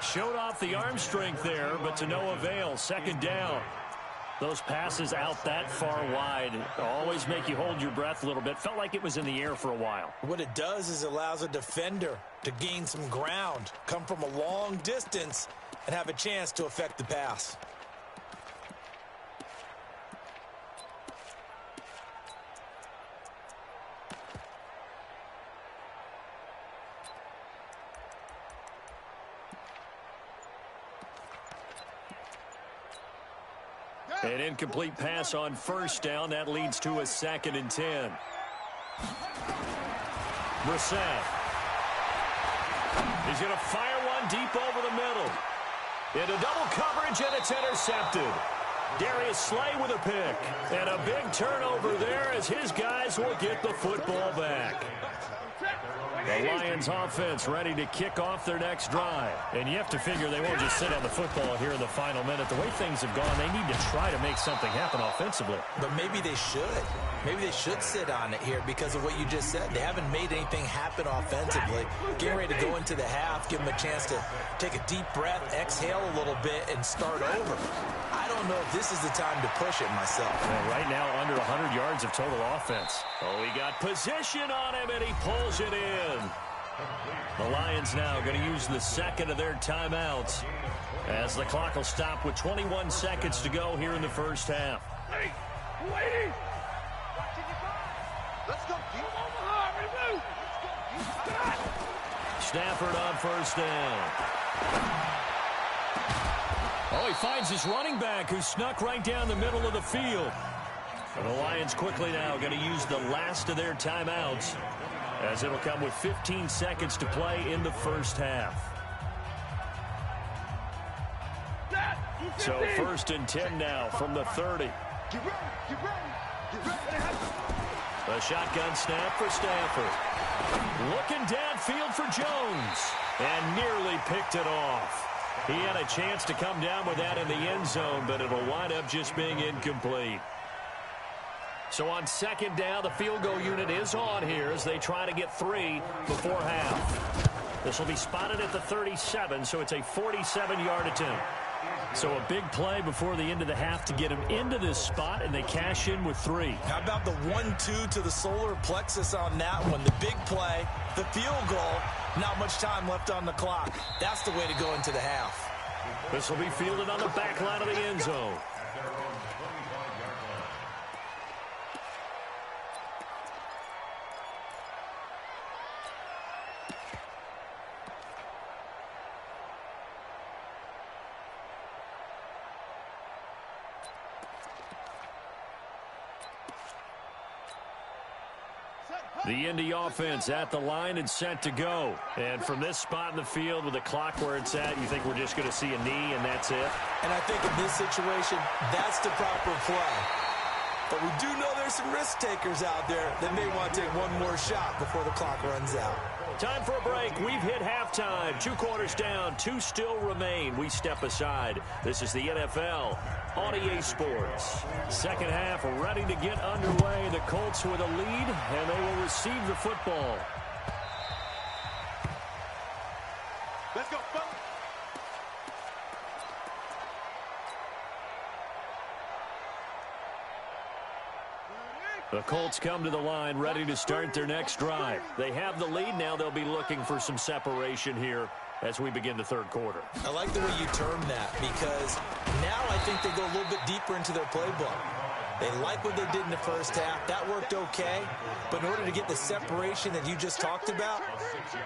Showed off the arm strength there, but to no avail. Second down. Those passes out that far wide always make you hold your breath a little bit. Felt like it was in the air for a while. What it does is allows a defender to gain some ground, come from a long distance, and have a chance to affect the pass. An incomplete pass on first down. That leads to a second and 10. Brissett. He's going to fire one deep over the middle. Into double coverage, and it's intercepted. Darius Slay with a pick. And a big turnover there as his guys will get the football back. The Lions offense ready to kick off their next drive. And you have to figure they won't just sit on the football here in the final minute. The way things have gone, they need to try to make something happen offensively. But maybe they should. Maybe they should sit on it here because of what you just said. They haven't made anything happen offensively. Getting ready to go into the half, give them a chance to take a deep breath, exhale a little bit, and start over. I don't know if this is the time to push it myself. And right now, under 100 yards of total offense. Oh, he got position on him, and he pulls it in. The Lions now going to use the second of their timeouts as the clock will stop with 21 seconds to go here in the first half. Ladies! Let's go, deep. Stafford on first down. Oh, he finds his running back who snuck right down the middle of the field. And the Lions quickly now going to use the last of their timeouts as it'll come with 15 seconds to play in the first half. So 1st and 10 now from the 30. Get ready, get ready, get ready. A shotgun snap for Stafford. Looking downfield for Jones. And nearly picked it off. He had a chance to come down with that in the end zone, but it'll wind up just being incomplete. So on second down, the field goal unit is on here as they try to get 3 before half. This will be spotted at the 37, so it's a 47-yard attempt. So a big play before the end of the half to get him into this spot, and they cash in with 3. How about the 1-2 to the solar plexus on that one? The big play, the field goal, not much time left on the clock. That's the way to go into the half. This will be fielded on the back line of the end zone. The Indy offense at the line and set to go. And from this spot in the field with the clock where it's at, you think we're just going to see a knee and that's it? And I think in this situation, that's the proper play. But we do know there's some risk takers out there that may want to take one more shot before the clock runs out. Time for a break. We've hit halftime. 2 quarters down. 2 still remain. We step aside. This is the NFL on EA Sports. Second half ready to get underway. The Colts with a lead, and they will receive the football. Let's go, fellas. The Colts come to the line ready to start their next drive. They have the lead. Now they'll be looking for some separation here as we begin the third quarter. I like the way you term that because now I think they go a little bit deeper into their playbook. They like what they did in the first half. That worked okay. But in order to get the separation that you just talked about,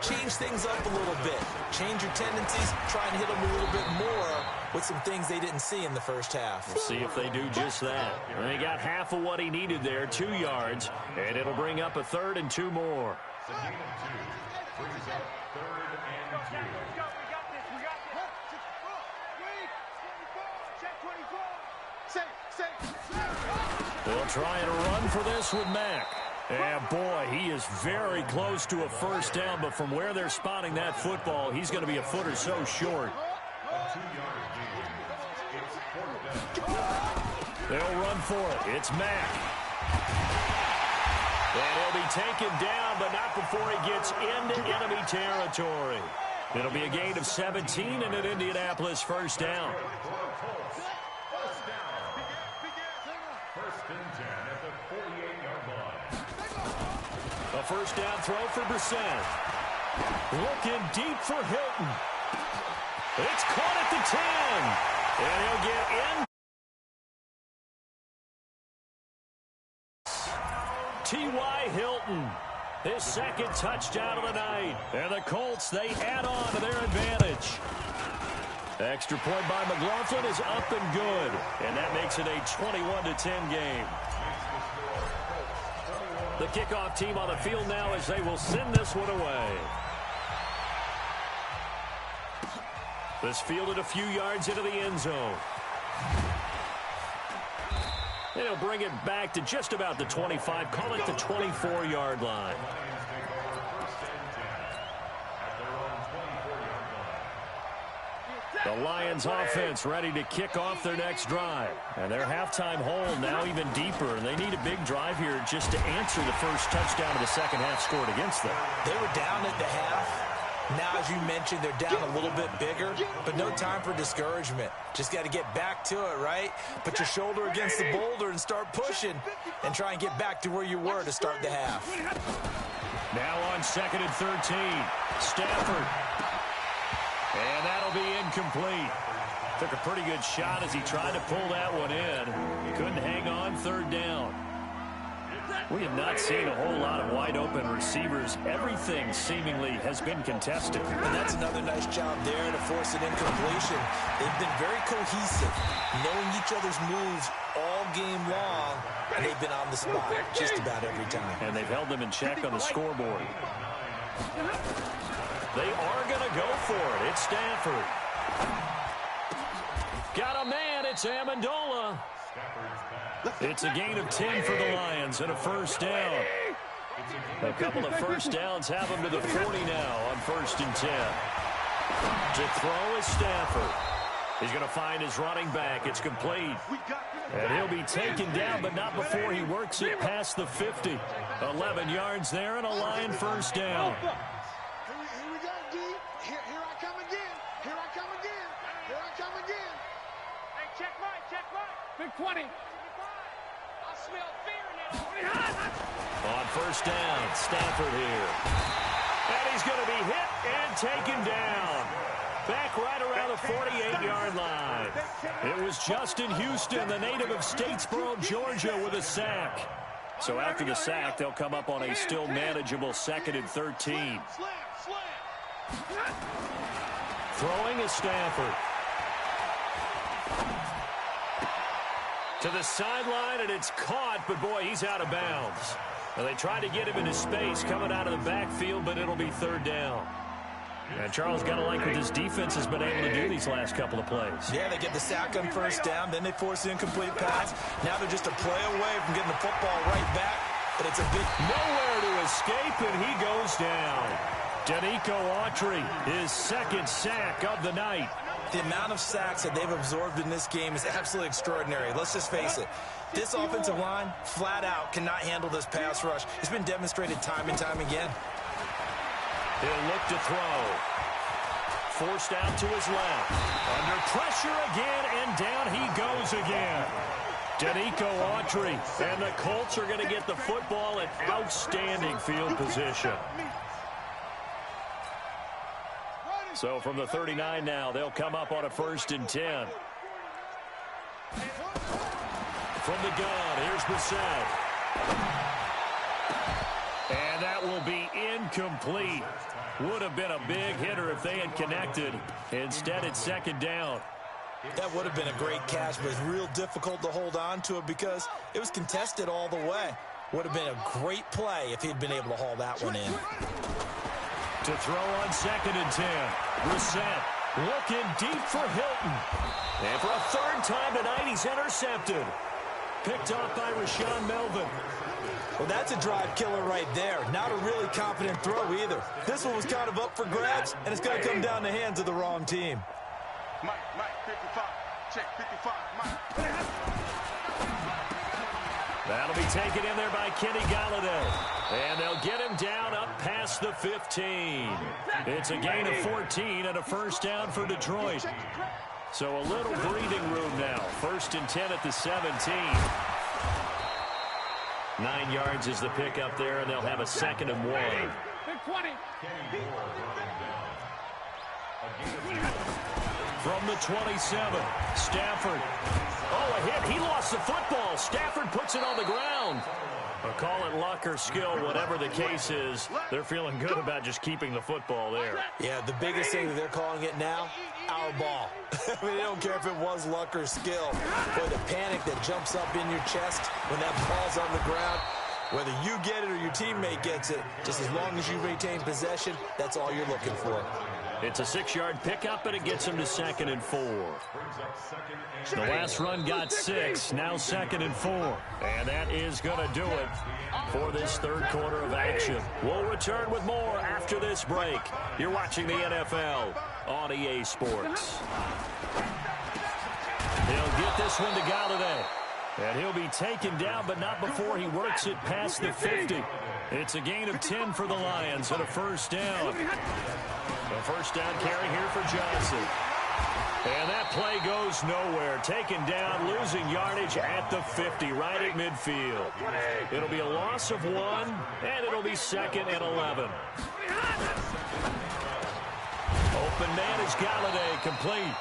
change things up a little bit. Change your tendencies. Try and hit them a little bit more with some things they didn't see in the first half. We'll see if they do just that. And they got half of what he needed there, 2 yards, and it'll bring up a 3rd and 2 more. It's a gain of 2. Brings up 3rd and 2. They'll try and run for this with Mack. And boy, he is very close to a first down, but from where they're spotting that football, he's going to be a foot or so short. They'll run for it. It's Mack. And he'll be taken down, but not before he gets into enemy territory. It'll be a gain of 17 and an Indianapolis first down. A first down throw for Brissett. Looking deep for Hilton. It's caught at the 10. And he'll get in. T.Y. Hilton, his second touchdown of the night. And the Colts, they add on to their advantage. Extra point by McLaughlin is up and good. And that makes it a 21-10 game. The kickoff team on the field now as they will send this one away. This fielded a few yards into the end zone. And he'll bring it back to just about the 25, call it the 24-yard line. The Lions offense ready to kick off their next drive. And their halftime hole now even deeper. And they need a big drive here just to answer the first touchdown of the second half scored against them. They were down at the half. Now, as you mentioned, they're down a little bit bigger, but no time for discouragement. Just got to get back to it, right? Put your shoulder against the boulder and start pushing and try and get back to where you were to start the half. Now on 2nd and 13, Stafford. And that'll be incomplete. Took a pretty good shot as he tried to pull that one in. Couldn't hang on 3rd down. We have not seen a whole lot of wide-open receivers. Everything seemingly has been contested. And that's another nice job there to force an incompletion. They've been very cohesive, knowing each other's moves all game long, and they've been on the spot just about every time. And they've held them in check on the scoreboard. They are going to go for it. It's Stafford. Got a man. It's Amendola. It's a gain of 10 for the Lions and a first down. A couple of first downs have them to the 40 now on 1st and 10. To throw is Stafford. He's going to find his running back. It's complete. And he'll be taken down, but not before he works it past the 50. 11 yards there and a Lion first down. Here we go, D. Here I come again. Here I come again. Here I come again. Hey, check right, check right. Big 20. I smell fear now. On first down, Stafford here. And he's going to be hit and taken down. Back right around the 48-yard line. It was Justin Houston, the native of Statesboro, Georgia, with a sack. So after the sack, they'll come up on a still manageable 2nd and 13. Throwing is Stafford. To the sideline, and it's caught, but boy, he's out of bounds. Well, they tried to get him into space coming out of the backfield, but it'll be 3rd down. And Charles got to like what this defense has been able to do these last couple of plays. Yeah, they get the sack on first down, then they force the incomplete pass. Now they're just a play away from getting the football right back, but it's a big nowhere to escape, and he goes down. Danico Autry, his 2nd sack of the night. The amount of sacks that they've absorbed in this game is absolutely extraordinary. Let's just face it. This offensive line, flat out, cannot handle this pass rush. It's been demonstrated time and time again. He'll look to throw. Forced out to his left. Under pressure again, and down he goes again. Danico Autry, and the Colts are going to get the football in outstanding field position. So from the 39 now, they'll come up on a 1st and 10. From the gun, here's Brissett. And that will be incomplete. Would have been a big hitter if they had connected. Instead, it's 2nd down. That would have been a great catch, but it's real difficult to hold on to it because it was contested all the way. Would have been a great play if he'd been able to haul that one in. To throw on 2nd and 10. Brissett looking deep for Hilton. And for a 3rd time tonight, he's intercepted. Picked off by Rashawn Melvin. Well, that's a drive killer right there. Not a really confident throw either. This one was kind of up for grabs, and it's going to come down the hands of the wrong team. Mike, 55. Check 55. Mike. That'll be taken in there by Kenny Golladay. And they'll get him down up past the 15. It's a gain of 14 and a first down for Detroit. So a little breathing room now. 1st and 10 at the 17. 9 yards is the pickup there, and they'll have a 2nd and 1. Big 20. From the 27, Stafford. Oh, a hit. He lost the football. Stafford puts it on the ground. I'll call it luck or skill, whatever the case is. They're feeling good about just keeping the football there. Yeah, the biggest thing that they're calling it now, our ball. I mean, they don't care if it was luck or skill. Boy, the panic that jumps up in your chest when that ball's on the ground, whether you get it or your teammate gets it, just as long as you retain possession, that's all you're looking for. It's a 6-yard pickup, and it gets him to 2nd and 4. The last run got 6, now 2nd and 4. And that is going to do it for this third quarter of action. We'll return with more after this break. You're watching the NFL on EA Sports. He'll get this one to Galladay. And he'll be taken down, but not before he works it past the 50. It's a gain of 10 for the Lions and a first down. A first down carry here for Johnson. And that play goes nowhere. Taken down, losing yardage at the 50, right at midfield. It'll be a loss of 1, and it'll be 2nd and 11. Open man is Galladay, complete.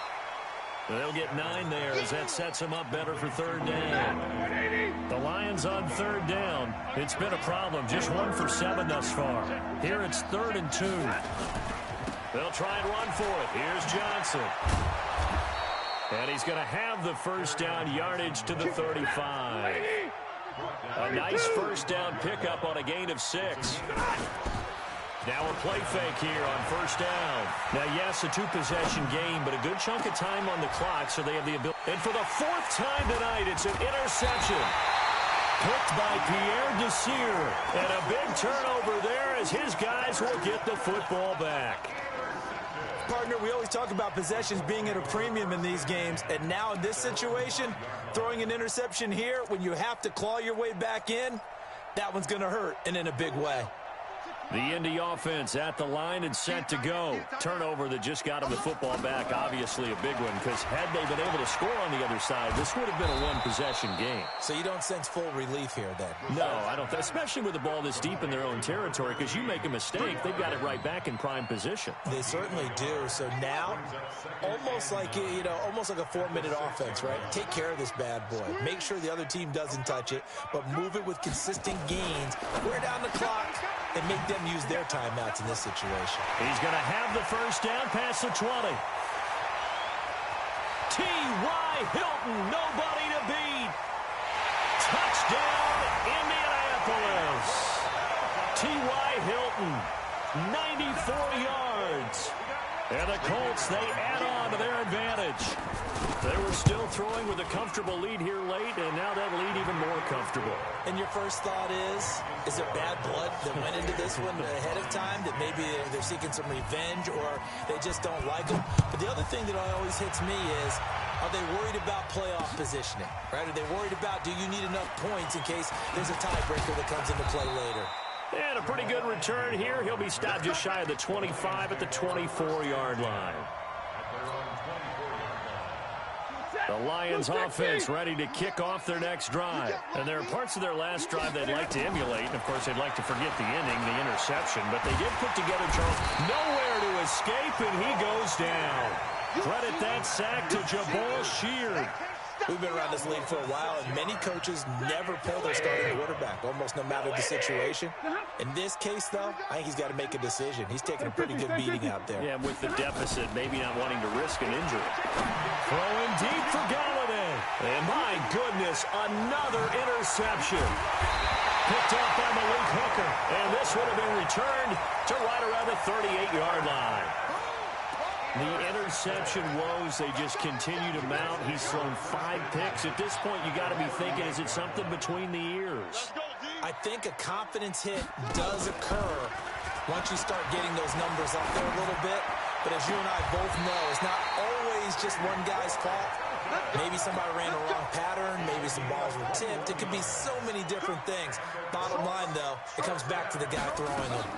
They'll get 9 there as that sets them up better for third down. The Lions on third down. It's been a problem. Just 1 for 7 thus far. Here it's 3rd and 2. They'll try and run for it. Here's Johnson. And he's going to have the first down, yardage to the 35. A nice first down pickup on a gain of 6. Now a play fake here on first down. Now, yes, a 2-possession game, but a good chunk of time on the clock, so they have the ability. And for the 4th time tonight, it's an interception. Picked by Pierre Desir. And a big turnover there as his guys will get the football back. Partner, we always talk about possessions being at a premium in these games, and now in this situation, throwing an interception here when you have to claw your way back in, that one's going to hurt, and in a big way. The Indy offense at the line and set to go. Turnover that just got him the football back. Obviously a big one, because had they been able to score on the other side, this would have been a 1-possession game. So you don't sense full relief here then? No, I don't. Especially with the ball this deep in their own territory, because you make a mistake, they've got it right back in prime position. They certainly do. So now, almost like a 4-minute offense, right? Take care of this bad boy. Make sure the other team doesn't touch it, but move it with consistent gains. Wear down the clock and make them use their timeouts in this situation. He's going to have the first down past the 20. T.Y. Hilton, nobody to beat. Touchdown, Indianapolis. T.Y. Hilton, 94 yards. And the Colts, they add on to their advantage. They were still throwing with a comfortable lead here late, and now that lead even more comfortable. And your first thought is there bad blood that went into this one ahead of time, that maybe they're seeking some revenge or they just don't like them? But the other thing that always hits me is, are they worried about playoff positioning, right? Are they worried about, do you need enough points in case there's a tiebreaker that comes into play later? And a pretty good return here. He'll be stopped just shy of the 25 at the 24-yard line. The Lions offense ready to kick off their next drive. And there are parts of their last drive they'd like to emulate. And, of course, they'd like to forget the ending, the interception. But they did put together, Charles, nowhere to escape, and he goes down. Credit that sack to Jabal Sheard. We've been around this league for a while, and many coaches never pull their starting quarterback, almost no matter the situation. In this case, though, I think he's got to make a decision. He's taking a pretty good beating out there. Yeah, with the deficit, maybe not wanting to risk an injury. Throwing deep for Galladay. And my goodness, another interception. Picked up by Malik Hooker. And this would have been returned to right around the 38-yard line. The interception woes, they just continue to mount. He's thrown 5 picks. At this point, you got to be thinking, is it something between the ears? I think a confidence hit does occur once you start getting those numbers up there a little bit. But as you and I both know, it's not always just one guy's fault. Maybe somebody ran a wrong pattern. Maybe some balls were tipped. It could be so many different things. Bottom line, though, it comes back to the guy throwing them.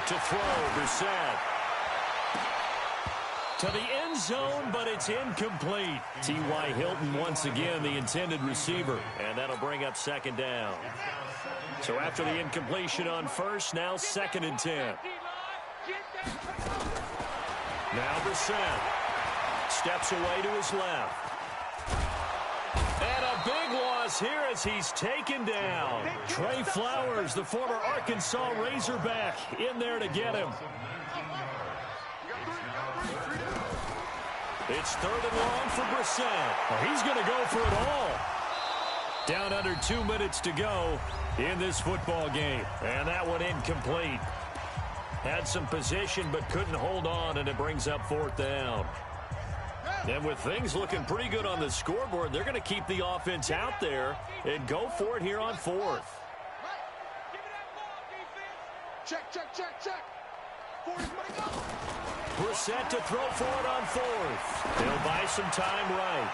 To throw, Brissett. To the end zone, but it's incomplete. T.Y. Hilton once again the intended receiver, and that'll bring up second down. So after the incompletion on first, now 2nd and 10. Now Brissett steps away to his left. And a big loss here as he's taken down. Trey Flowers, the former Arkansas Razorback, in there to get him. It's 3rd and long for Brissett. Well, he's going to go for it all. Down under 2 minutes to go in this football game. And that one incomplete. Had some position but couldn't hold on, and it brings up 4th down. And with things looking pretty good on the scoreboard, they're going to keep the offense out there and go for it here on 4th. Check, check, check, check. 40's money go. Brissett to throw for it on 4th. They'll buy some time right.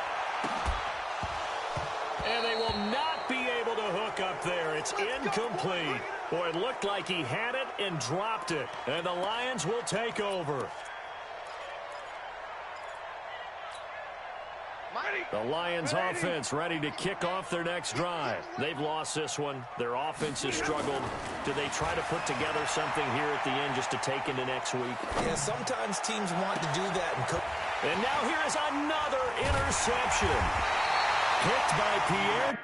And they will not be able to hook up there. It's incomplete. Boy, it looked like he had it and dropped it. And the Lions will take over. The Lions offense ready to kick off their next drive. They've lost this one. Their offense has struggled. Do they try to put together something here at the end just to take into next week? Yeah, sometimes teams want to do that. And now here is another interception. Picked by Pierre.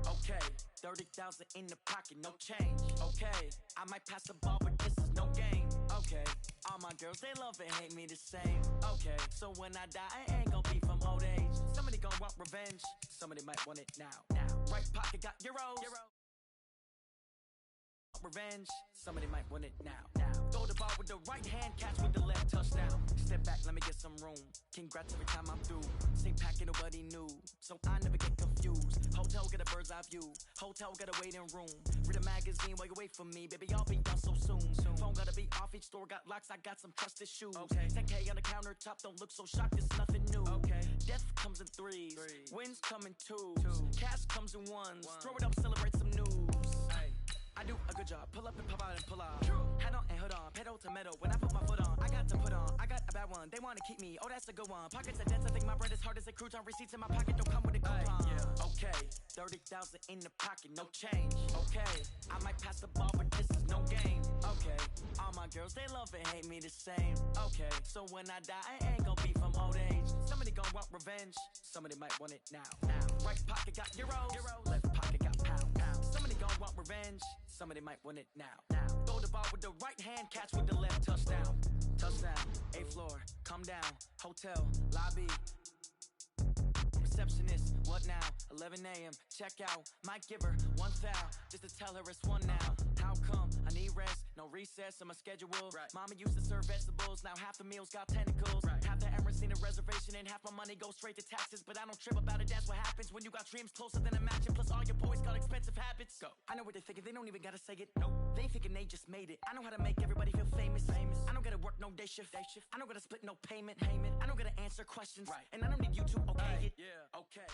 Okay, 30,000 in the pocket, no change. Okay, I might pass the ball, but this is no game. Okay, all my girls, they love and hate me the same. Okay, so when I die, I ain't gonna be from old age. Somebody gonna want revenge, somebody might want it now. Right pocket got euros. Revenge, somebody might want it now. Throw the ball with the right hand, catch with the left, touchdown. Step back, let me get some room. Congrats every time I'm through. Same packet, nobody knew, so I never get confused. Hotel get a bird's eye view. Hotel got a waiting room. Read a magazine while you wait for me, baby. I'll be done so soon. Phone gotta be off, each store got locks. I got some trusted shoes. 10K on the countertop, don't look so shocked. It's nothing new. Death comes in threes. Wins come in twos. Cash comes in ones. Throw it up, celebrate some news. I do a good job. Pull up and pop out and pull out. Head on and hood on. Pedal to metal. When I put my foot on, I got to put on. I got a bad one. They want to keep me. Oh, that's a good one. Pockets are dense. I think my bread is hard as a crouton. Receipts in my pocket don't come with a coupon. Okay, 30,000 in the pocket, no change. Okay, I might pass the ball, but this is no game. Okay, all my girls, they love and hate me the same. Okay, so when I die, I ain't gonna be from old age. Somebody gonna want revenge. Somebody might want it now. Right pocket got euros. Left pocket got pound. Somebody gonna want revenge. Somebody might win it now. Throw the ball with the right hand, catch with the left, touchdown. Touchdown, 8th floor, come down, hotel, lobby. Receptionist, what now? 11 a.m., check out. Might give her one foul, just to tell her it's one now. How come? I need rest, no recess in my schedule. Mama used to serve vegetables, now half the meals got tentacles. Half the Emirates need a reservation and half my money goes straight to taxes. But I don't trip about it, that's what happens when you got dreams closer than a match. And plus all your boys got expensive habits. Go. I know what they're thinking, they don't even gotta say it. Nope. They ain't thinking they just made it. I know how to make everybody feel famous. I don't gotta work no day shift. I don't gotta split no payment. I don't gotta answer questions. And I don't need you to okay it. Okay.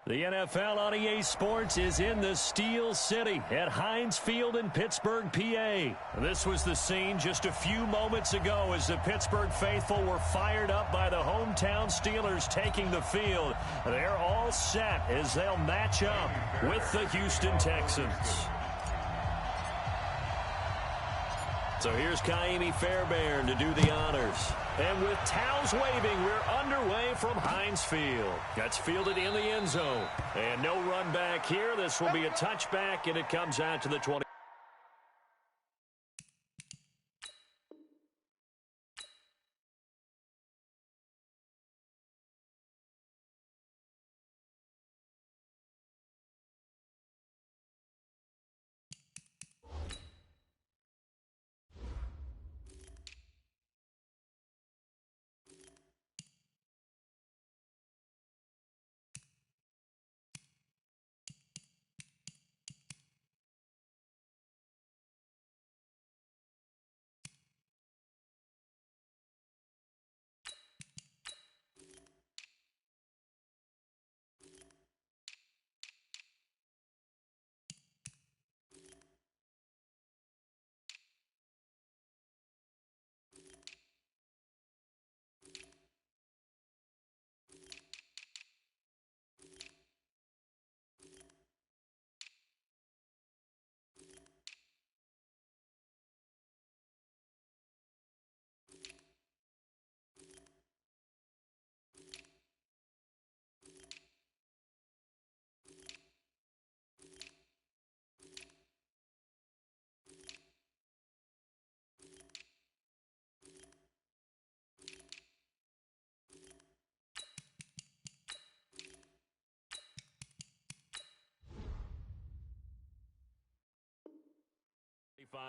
The NFL on EA Sports is in the Steel City at Heinz Field in Pittsburgh, PA. This was the scene just a few moments ago as the Pittsburgh faithful were fired up by the hometown Steelers taking the field. They're all set as they'll match up with the Houston Texans. So here's Kaimi Fairbairn to do the honors. And with towels waving, we're underway from Heinz Field. That's fielded in the end zone. And no run back here. This will be a touchback, and it comes out to the 20.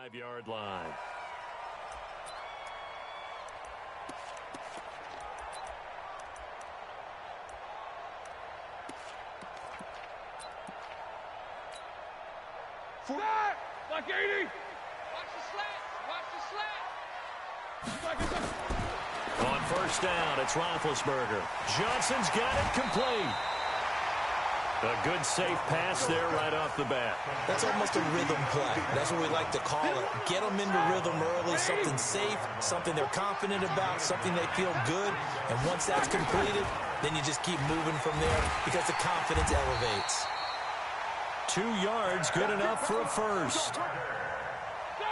25-yard line. Slat! Like 80! Watch the slat! Watch the slat! On first down, it's Roethlisberger. Johnson's got it complete. A good, safe pass there right off the bat. That's almost a rhythm play. That's what we like to call it. Get them into rhythm early, something safe, something they're confident about, something they feel good. And once that's completed, then you just keep moving from there because the confidence elevates. 2 yards, good enough for a first.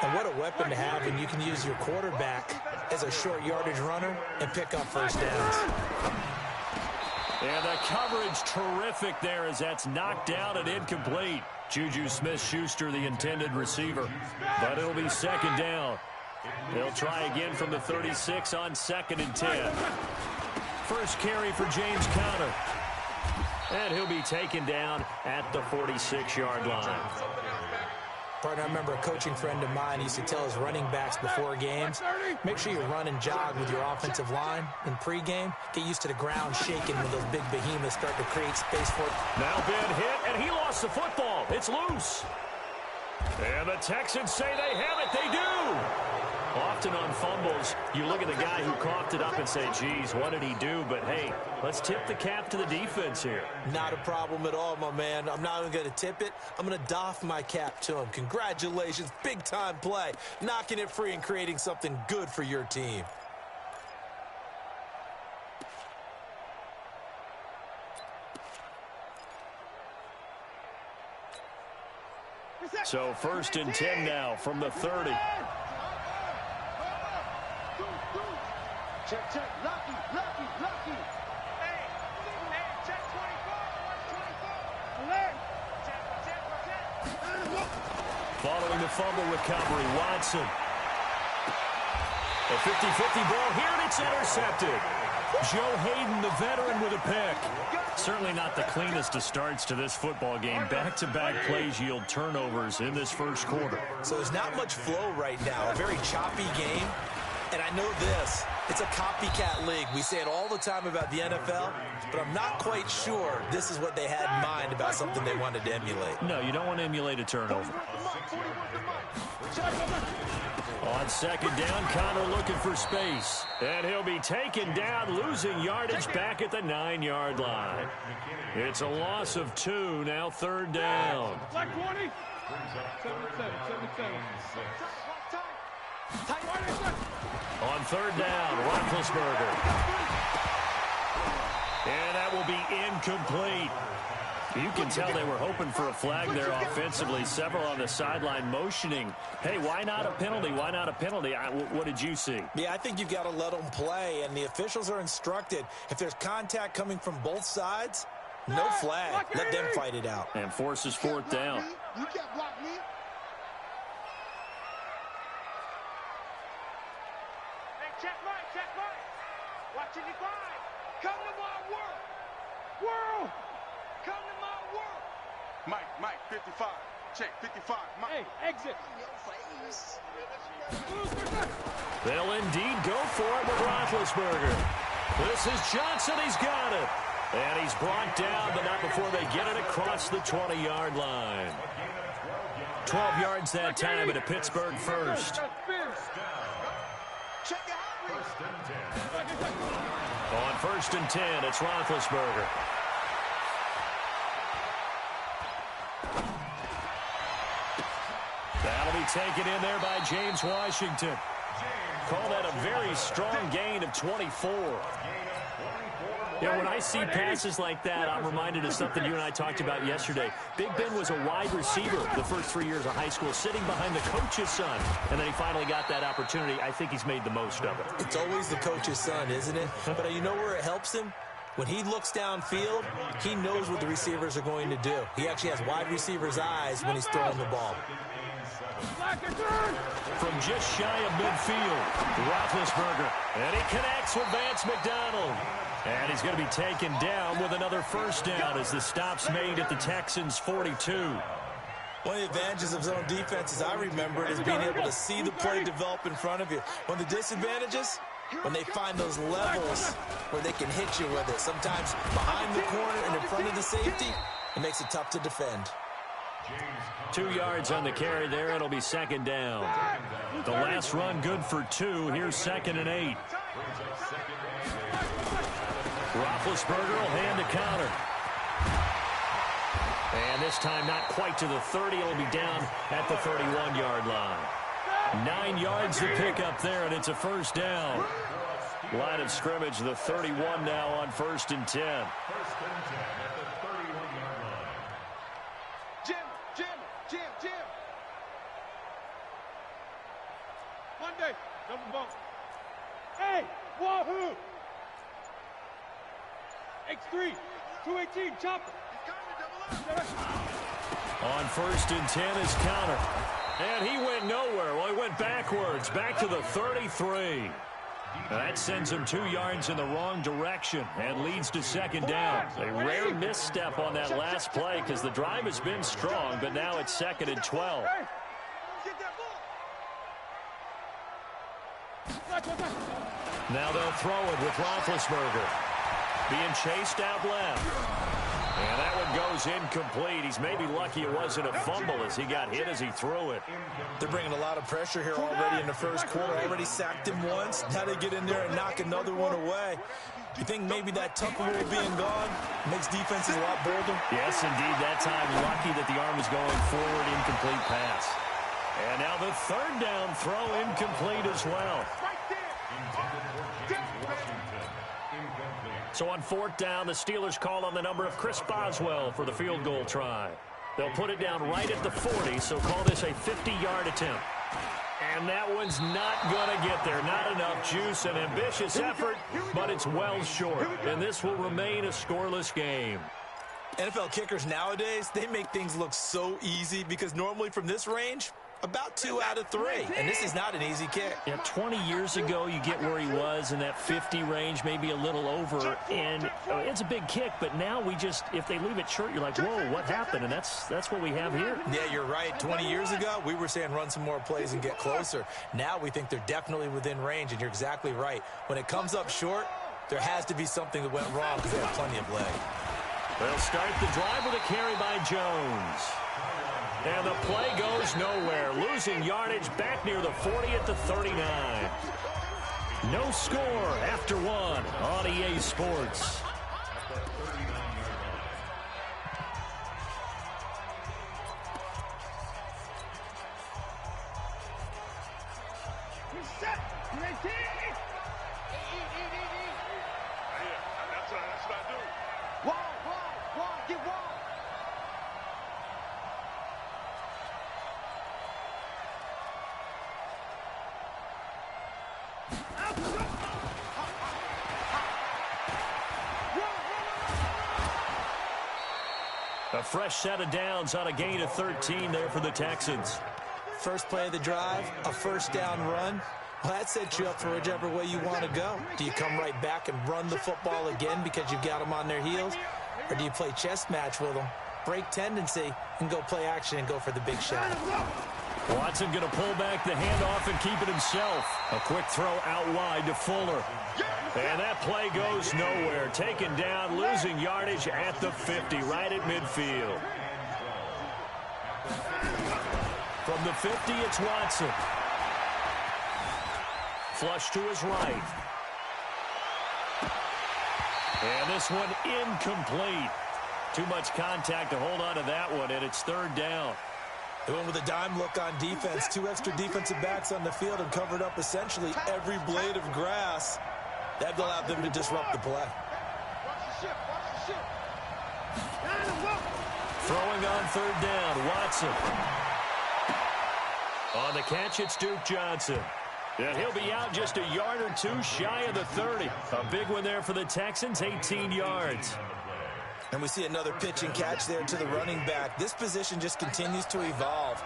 And what a weapon to have when you can use your quarterback as a short yardage runner and pick up first downs. And the coverage terrific there as that's knocked down and incomplete. Juju Smith-Schuster, the intended receiver. But it'll be second down. They'll try again from the 36 on 2nd and 10. First carry for James Conner. And he'll be taken down at the 46-yard line. Partner, I remember a coaching friend of mine used to tell his running backs before games, make sure you run and jog with your offensive line in pregame. Get used to the ground shaking when those big behemoths start to create space for it. Now Ben hit, and he lost the football. It's loose. And the Texans say they have it. They do. Often on fumbles, you look at the guy who coughed it up and say, geez, what did he do? But, hey, let's tip the cap to the defense here. Not a problem at all, my man. I'm not even going to tip it. I'm going to doff my cap to him. Congratulations. Big-time play. Knocking it free and creating something good for your team. So 1st and 10 now from the 30. Check, check, lucky, lucky, lucky. Hey, check 24, 24. Following the fumble recovery, Watson. A 50-50 ball here, and it's intercepted. Joe Hayden, the veteran, with a pick. Certainly not the cleanest of starts to this football game. Back-to-back plays yield turnovers in this first quarter. So there's not much flow right now. A very choppy game. And I know this. It's a copycat league. We say it all the time about the NFL, but I'm not quite sure this is what they had in mind about something they wanted to emulate. No, you don't want to emulate a turnover. On 2nd down, Conner looking for space. And he'll be taken down, losing yardage back at the 9-yard line. It's a loss of 2, now 3rd down. Like 20. 7-7. On 3rd down, Roethlisberger. And that will be incomplete. You can tell they were hoping for a flag there offensively. Several on the sideline motioning. Hey, why not a penalty? Why not a penalty? What did you see? Yeah, I think you've got to let them play, and the officials are instructed. If there's contact coming from both sides, no flag. Let them fight it out. And forces 4th down. You can't block me. Check right. Watch it divide. Come to my work. World. Come to my work. Mike, 55. Check, 55. Mike. Hey, exit. They'll indeed go for it with Roethlisberger. This is Johnson. He's got it. And he's brought down, but not before they get it across the 20-yard line. 12 yards that time at a Pittsburgh first. On 1st and 10, it's Roethlisberger. That'll be taken in there by James Washington. Call that a very strong gain of 24. Yeah, when I see passes like that, I'm reminded of something you and I talked about yesterday. Big Ben was a wide receiver the first 3 years of high school, sitting behind the coach's son. And then he finally got that opportunity. I think he's made the most of it. It's always the coach's son, isn't it? But you know where it helps him? When he looks downfield, he knows what the receivers are going to do. He actually has wide receivers' eyes when he's throwing the ball. From just shy of midfield, Roethlisberger. And he connects with Vance McDonald. And he's going to be taken down with another first down as the stop's made at the Texans' 42. One of the advantages of zone defense, as I remember it, is being able to see the play develop in front of you. One of the disadvantages, when they find those levels where they can hit you with it. Sometimes behind the corner and in front of the safety, it makes it tough to defend. 2 yards on the carry there. It'll be second down. The last run good for 2. Here's 2nd and 8. Roethlisberger will hand a counter. And this time not quite to the 30. It'll be down at the 31-yard line. 9 yards to pick up there, and it's a first down. Line of scrimmage, the 31 now on 1st and 10. 1st and 10 at the 31-yard line. Jim. Monday, double bump. Hey, wahoo! X3, 218, chopper. On 1st and 10 is counter. And he went nowhere. Well, he went backwards, back to the 33. That sends him 2 yards in the wrong direction and leads to second down. A rare misstep on that last play because the drive has been strong, but now it's 2nd and 12. Now they'll throw it with Roethlisberger. Being chased out left. And that one goes incomplete. He's maybe lucky it wasn't a fumble as he got hit as he threw it. They're bringing a lot of pressure here already in the first quarter. Already sacked him once. Now they get in there and knock another one away. You think maybe that Tucker rule being gone makes defenses a lot bolder? Yes, indeed. That time lucky that the arm was going forward. Incomplete pass. And now the 3rd down throw incomplete as well. So on 4th down, the Steelers call on the number of Chris Boswell for the field goal try. They'll put it down right at the 40, so call this a 50-yard attempt. And that one's not going to get there. Not enough juice, an ambitious effort, but it's well short. And this will remain a scoreless game. NFL kickers nowadays, they make things look so easy because normally from this range, about 2 out of 3. And this is not an easy kick. Yeah, 20 years ago, you get where he was in that 50 range, maybe a little over. And it's a big kick, but now we just, if they leave it short, you're like, whoa, what happened? And that's what we have here. Yeah, you're right. 20 years ago, we were saying run some more plays and get closer. Now we think they're definitely within range, and you're exactly right. When it comes up short, there has to be something that went wrong because they have plenty of leg. They'll start the drive with a carry by Jones. And the play goes nowhere. Losing yardage back near the 40 at the 39. No score after 1 on EA Sports. Reset. That's what I do. Wide, get wide. A fresh set of downs on a gain of 13 there for the Texans. First play of the drive, a first down run. Well, that sets you up for whichever way you want to go. Do you come right back and run the football again because you've got them on their heels? Or do you play chess match with them, break tendency, and go play action and go for the big shot? Watson going to pull back the handoff and keep it himself. A quick throw out wide to Fuller. And that play goes nowhere. Taken down, losing yardage at the 50, right at midfield. From the 50, it's Watson. Flush to his right. And this one incomplete. Too much contact to hold on to that one, and it's 3rd down. They went with a dime look on defense. 2 extra defensive backs on the field and covered up essentially every blade of grass. That allowed them to disrupt the play. Throwing on 3rd down, Watson. On the catch, it's Duke Johnson. And he'll be out just a yard or 2 shy of the 30. A big one there for the Texans, 18 yards. And we see another pitch and catch there to the running back. This position just continues to evolve.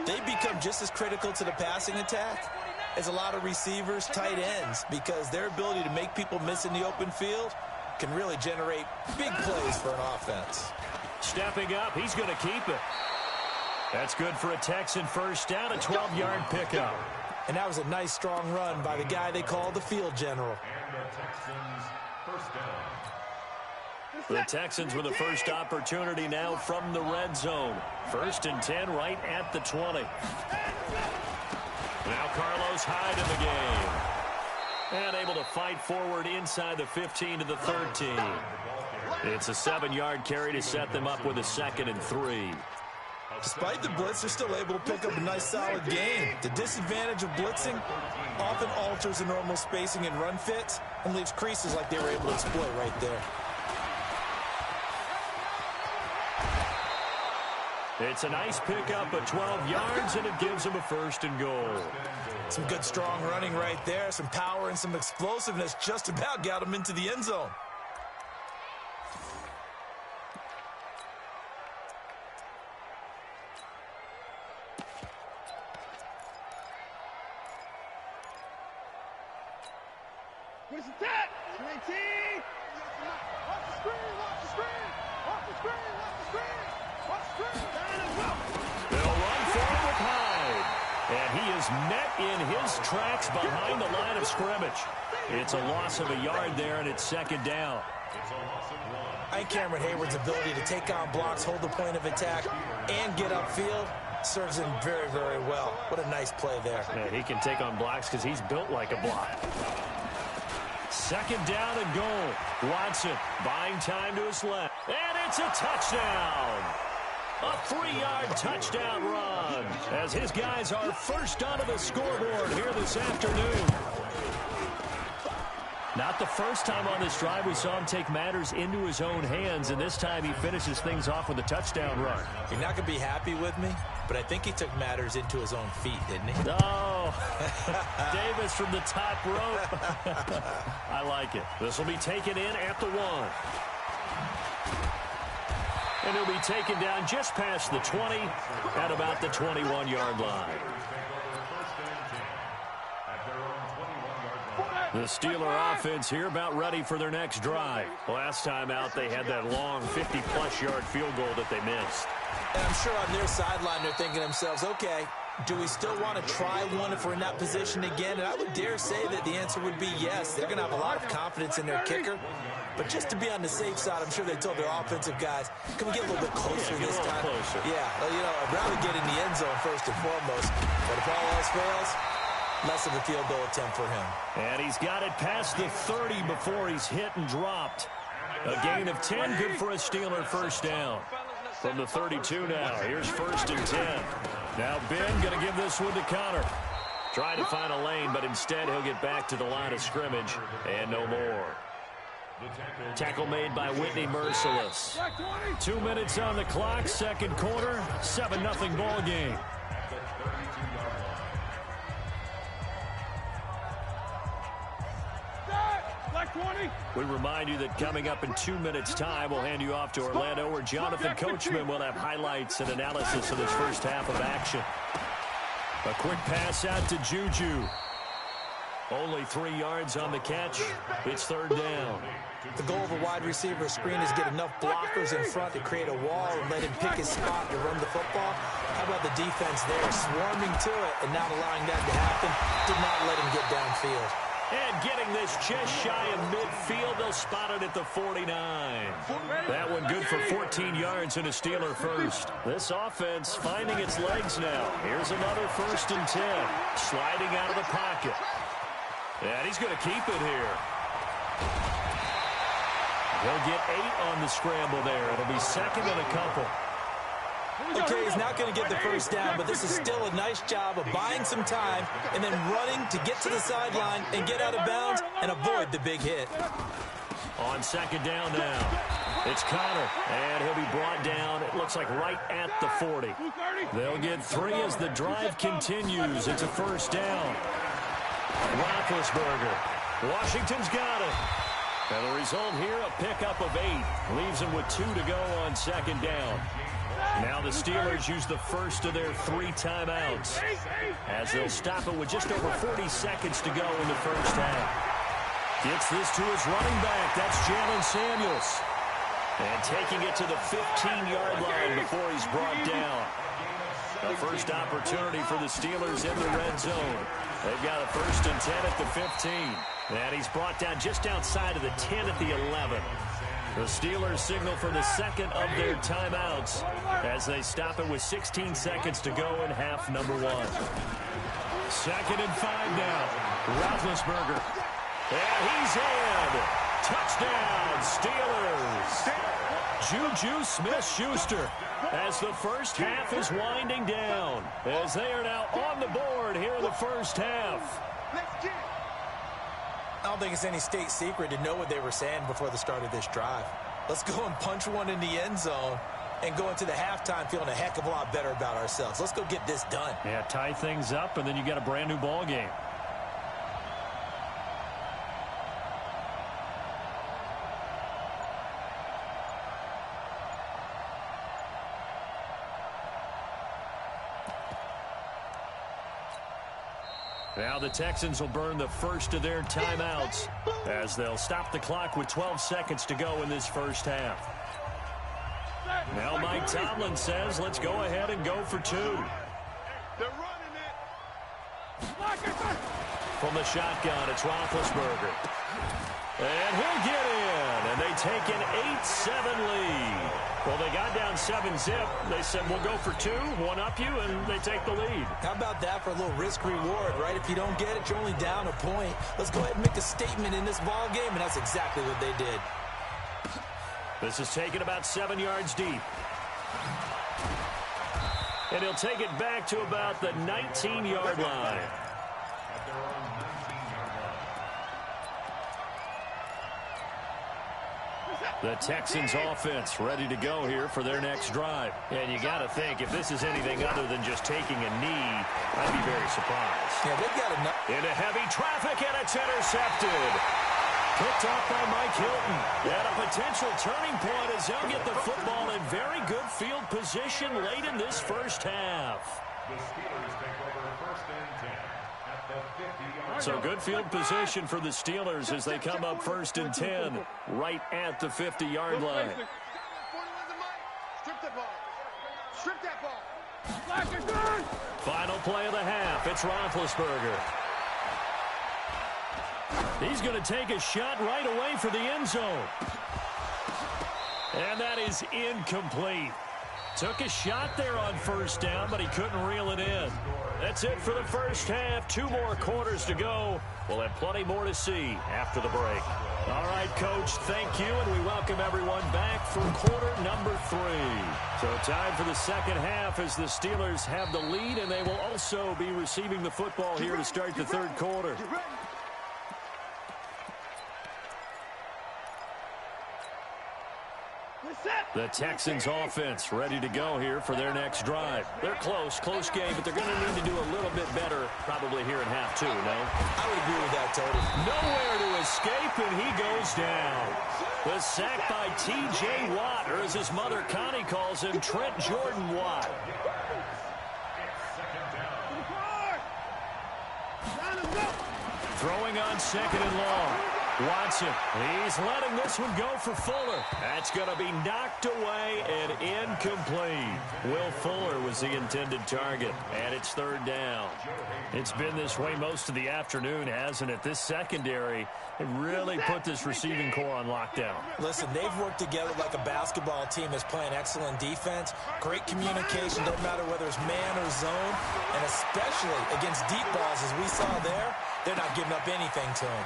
They become just as critical to the passing attack as a lot of receivers, tight ends, because their ability to make people miss in the open field can really generate big plays for an offense. Stepping up, he's going to keep it. That's good for a Texan first down, a 12-yard pickup. And that was a nice, strong run by the guy they call the field general. And the Texans first down. The Texans with the first opportunity now from the red zone. 1st and 10 right at the 20. Now Carlos Hyde in the game. And able to fight forward inside the 15 to the 13. It's a 7-yard carry to set them up with a 2nd and 3. Despite the blitz, they're still able to pick up a nice, solid gain. The disadvantage of blitzing often alters the normal spacing and run fits and leaves creases like they were able to exploit right there. It's a nice pickup of 12 yards, and it gives them a 1st and goal. Some good, strong running right there. Some power and some explosiveness just about got them into the end zone. Where's the tap? 19. Watch the screen, watch the screen. Watch the screen, watch the screen. Watch the screen. They'll run forward with Hyde. And he is met in his tracks behind the line of scrimmage. It's a loss of a yard there, and it's 2nd down. I think Cameron Hayward's ability to take on blocks, hold the point of attack, and get upfield serves him very, very well. What a nice play there. Yeah, he can take on blocks because he's built like a block. 2nd down and goal. Watson buying time to his left. And it's a touchdown. A 3-yard touchdown run as his guys are first onto the scoreboard here this afternoon. Not the first time on this drive we saw him take matters into his own hands, and this time he finishes things off with a touchdown run. You're not going to be happy with me, but I think he took matters into his own feet, didn't he? Oh, Davis from the top rope. I like it. This will be taken in at the 1. And he'll be taken down just past the 20 at about the 21-yard line. The Steeler offense here about ready for their next drive. Last time out, they had that long 50-plus yard field goal that they missed. And I'm sure on their sideline they're thinking to themselves, okay, do we still want to try one if we're in that position again? And I would dare say that the answer would be yes. They're going to have a lot of confidence in their kicker. But just to be on the safe side, I'm sure they told their offensive guys, can we get a little bit closer this time? Closer. Yeah, well, you know, I'd rather get in the end zone first and foremost. But if all else fails, less of a field goal attempt for him. And he's got it past the 30 before he's hit and dropped. A gain of 10, good for a Steeler first down. From the 32 now, here's 1st and 10. Now Ben going to give this one to Connor. Trying to find a lane, but instead he'll get back to the line of scrimmage and no more. Tackle made by Whitney Merciless. 2 minutes on the clock, 2nd quarter, 7-0 ball game. We remind you that coming up in 2 minutes' time, we'll hand you off to Orlando, where Jonathan Coachman will have highlights and analysis of this first half of action. A quick pass out to Juju. Only 3 yards on the catch. It's 3rd down. The goal of a wide receiver screen is get enough blockers in front to create a wall and let him pick his spot to run the football. How about the defense there, swarming to it and not allowing that to happen? Did not let him get downfield. And getting this just shy of midfield, they'll spot it at the 49. That one good for 14 yards and a Steeler first. This offense finding its legs now. Here's another 1st and 10. Sliding out of the pocket. And he's going to keep it here. He'll get 8 on the scramble there. It'll be 2nd and a couple. Okay, he's not going to get the first down, but this is still a nice job of buying some time and then running to get to the sideline and get out of bounds and avoid the big hit. On 2nd down now, it's Connor, and he'll be brought down, it looks like right at the 40. They'll get 3 as the drive continues. It's a 1st down. Roethlisberger. Washington's got it. And the result here, a pickup of 8. Leaves him with 2 to go on 2nd down. Now the Steelers use the first of their 3 timeouts as they'll stop it with just over 40 seconds to go in the first half. Gets this to his running back. That's Jalen Samuels. And taking it to the 15-yard line before he's brought down. A first opportunity for the Steelers in the red zone. They've got a 1st and 10 at the 15. And he's brought down just outside of the 10 at the 11. The Steelers signal for the second of their timeouts as they stop it with 16 seconds to go in half number 1. 2nd and 5 now. Roethlisberger. And he's in. Touchdown, Steelers. Juju Smith-Schuster as the first half is winding down. As they are now on the board here in the first half. I don't think it's any state secret to know what they were saying before the start of this drive. Let's go and punch one in the end zone and go into the halftime feeling a heck of a lot better about ourselves. Let's go get this done. Yeah, tie things up, and then you got a brand new ball game. Now the Texans will burn the first of their timeouts as they'll stop the clock with 12 seconds to go in this first half. Now Mike Tomlin says, let's go ahead and go for 2. They're running it. From the shotgun, it's Roethlisberger. And he'll get in, and they take an 8-7 lead. Well, they got down 7-zip. They said, we'll go for 2, one up you, and they take the lead. How about that for a little risk-reward, right? If you don't get it, you're only down a point. Let's go ahead and make a statement in this ball game, and that's exactly what they did. This is taken about 7 yards deep. And he'll take it back to about the 19-yard line. The Texans offense ready to go here for their next drive. And you got to think, if this is anything other than just taking a knee, I'd be very surprised. Yeah, they've got enough. Into heavy traffic, and it's intercepted. Picked off by Mike Hilton. And a potential turning point as they'll get the football in very good field position late in this first half. The Steelers take over 1st and 10 at the 50-yard So good field position for the Steelers as they come up 1st and 10 right at the 50-yard line. Strip that ball. Strip that ball. Final play of the half. It's Roethlisberger. He's going to take a shot right away for the end zone. And that is incomplete. Took a shot there on 1st down, but he couldn't reel it in. That's it for the first half. 2 more quarters to go. We'll have plenty more to see after the break. All right, Coach, thank you, and we welcome everyone back for quarter number 3. So time for the second half as the Steelers have the lead, and they will also be receiving the football here to start the third quarter. The Texans offense ready to go here for their next drive. They're close game, but they're going to need to do a little bit better probably here in half 2, no? I would agree with that, Tony. Nowhere to escape, and he goes down. The sack by T.J. Watt, or as his mother Connie calls him, Trent Jordan Watt. Throwing on 2nd and long. Watson, he's letting this one go for Fuller. That's going to be knocked away and incomplete. Will Fuller was the intended target, and it's 3rd down. It's been this way most of the afternoon, hasn't it? This secondary really put this receiving core on lockdown. Listen, they've worked together like a basketball team that's playing excellent defense. Great communication, don't matter whether it's man or zone, and especially against deep balls as we saw there, they're not giving up anything to him.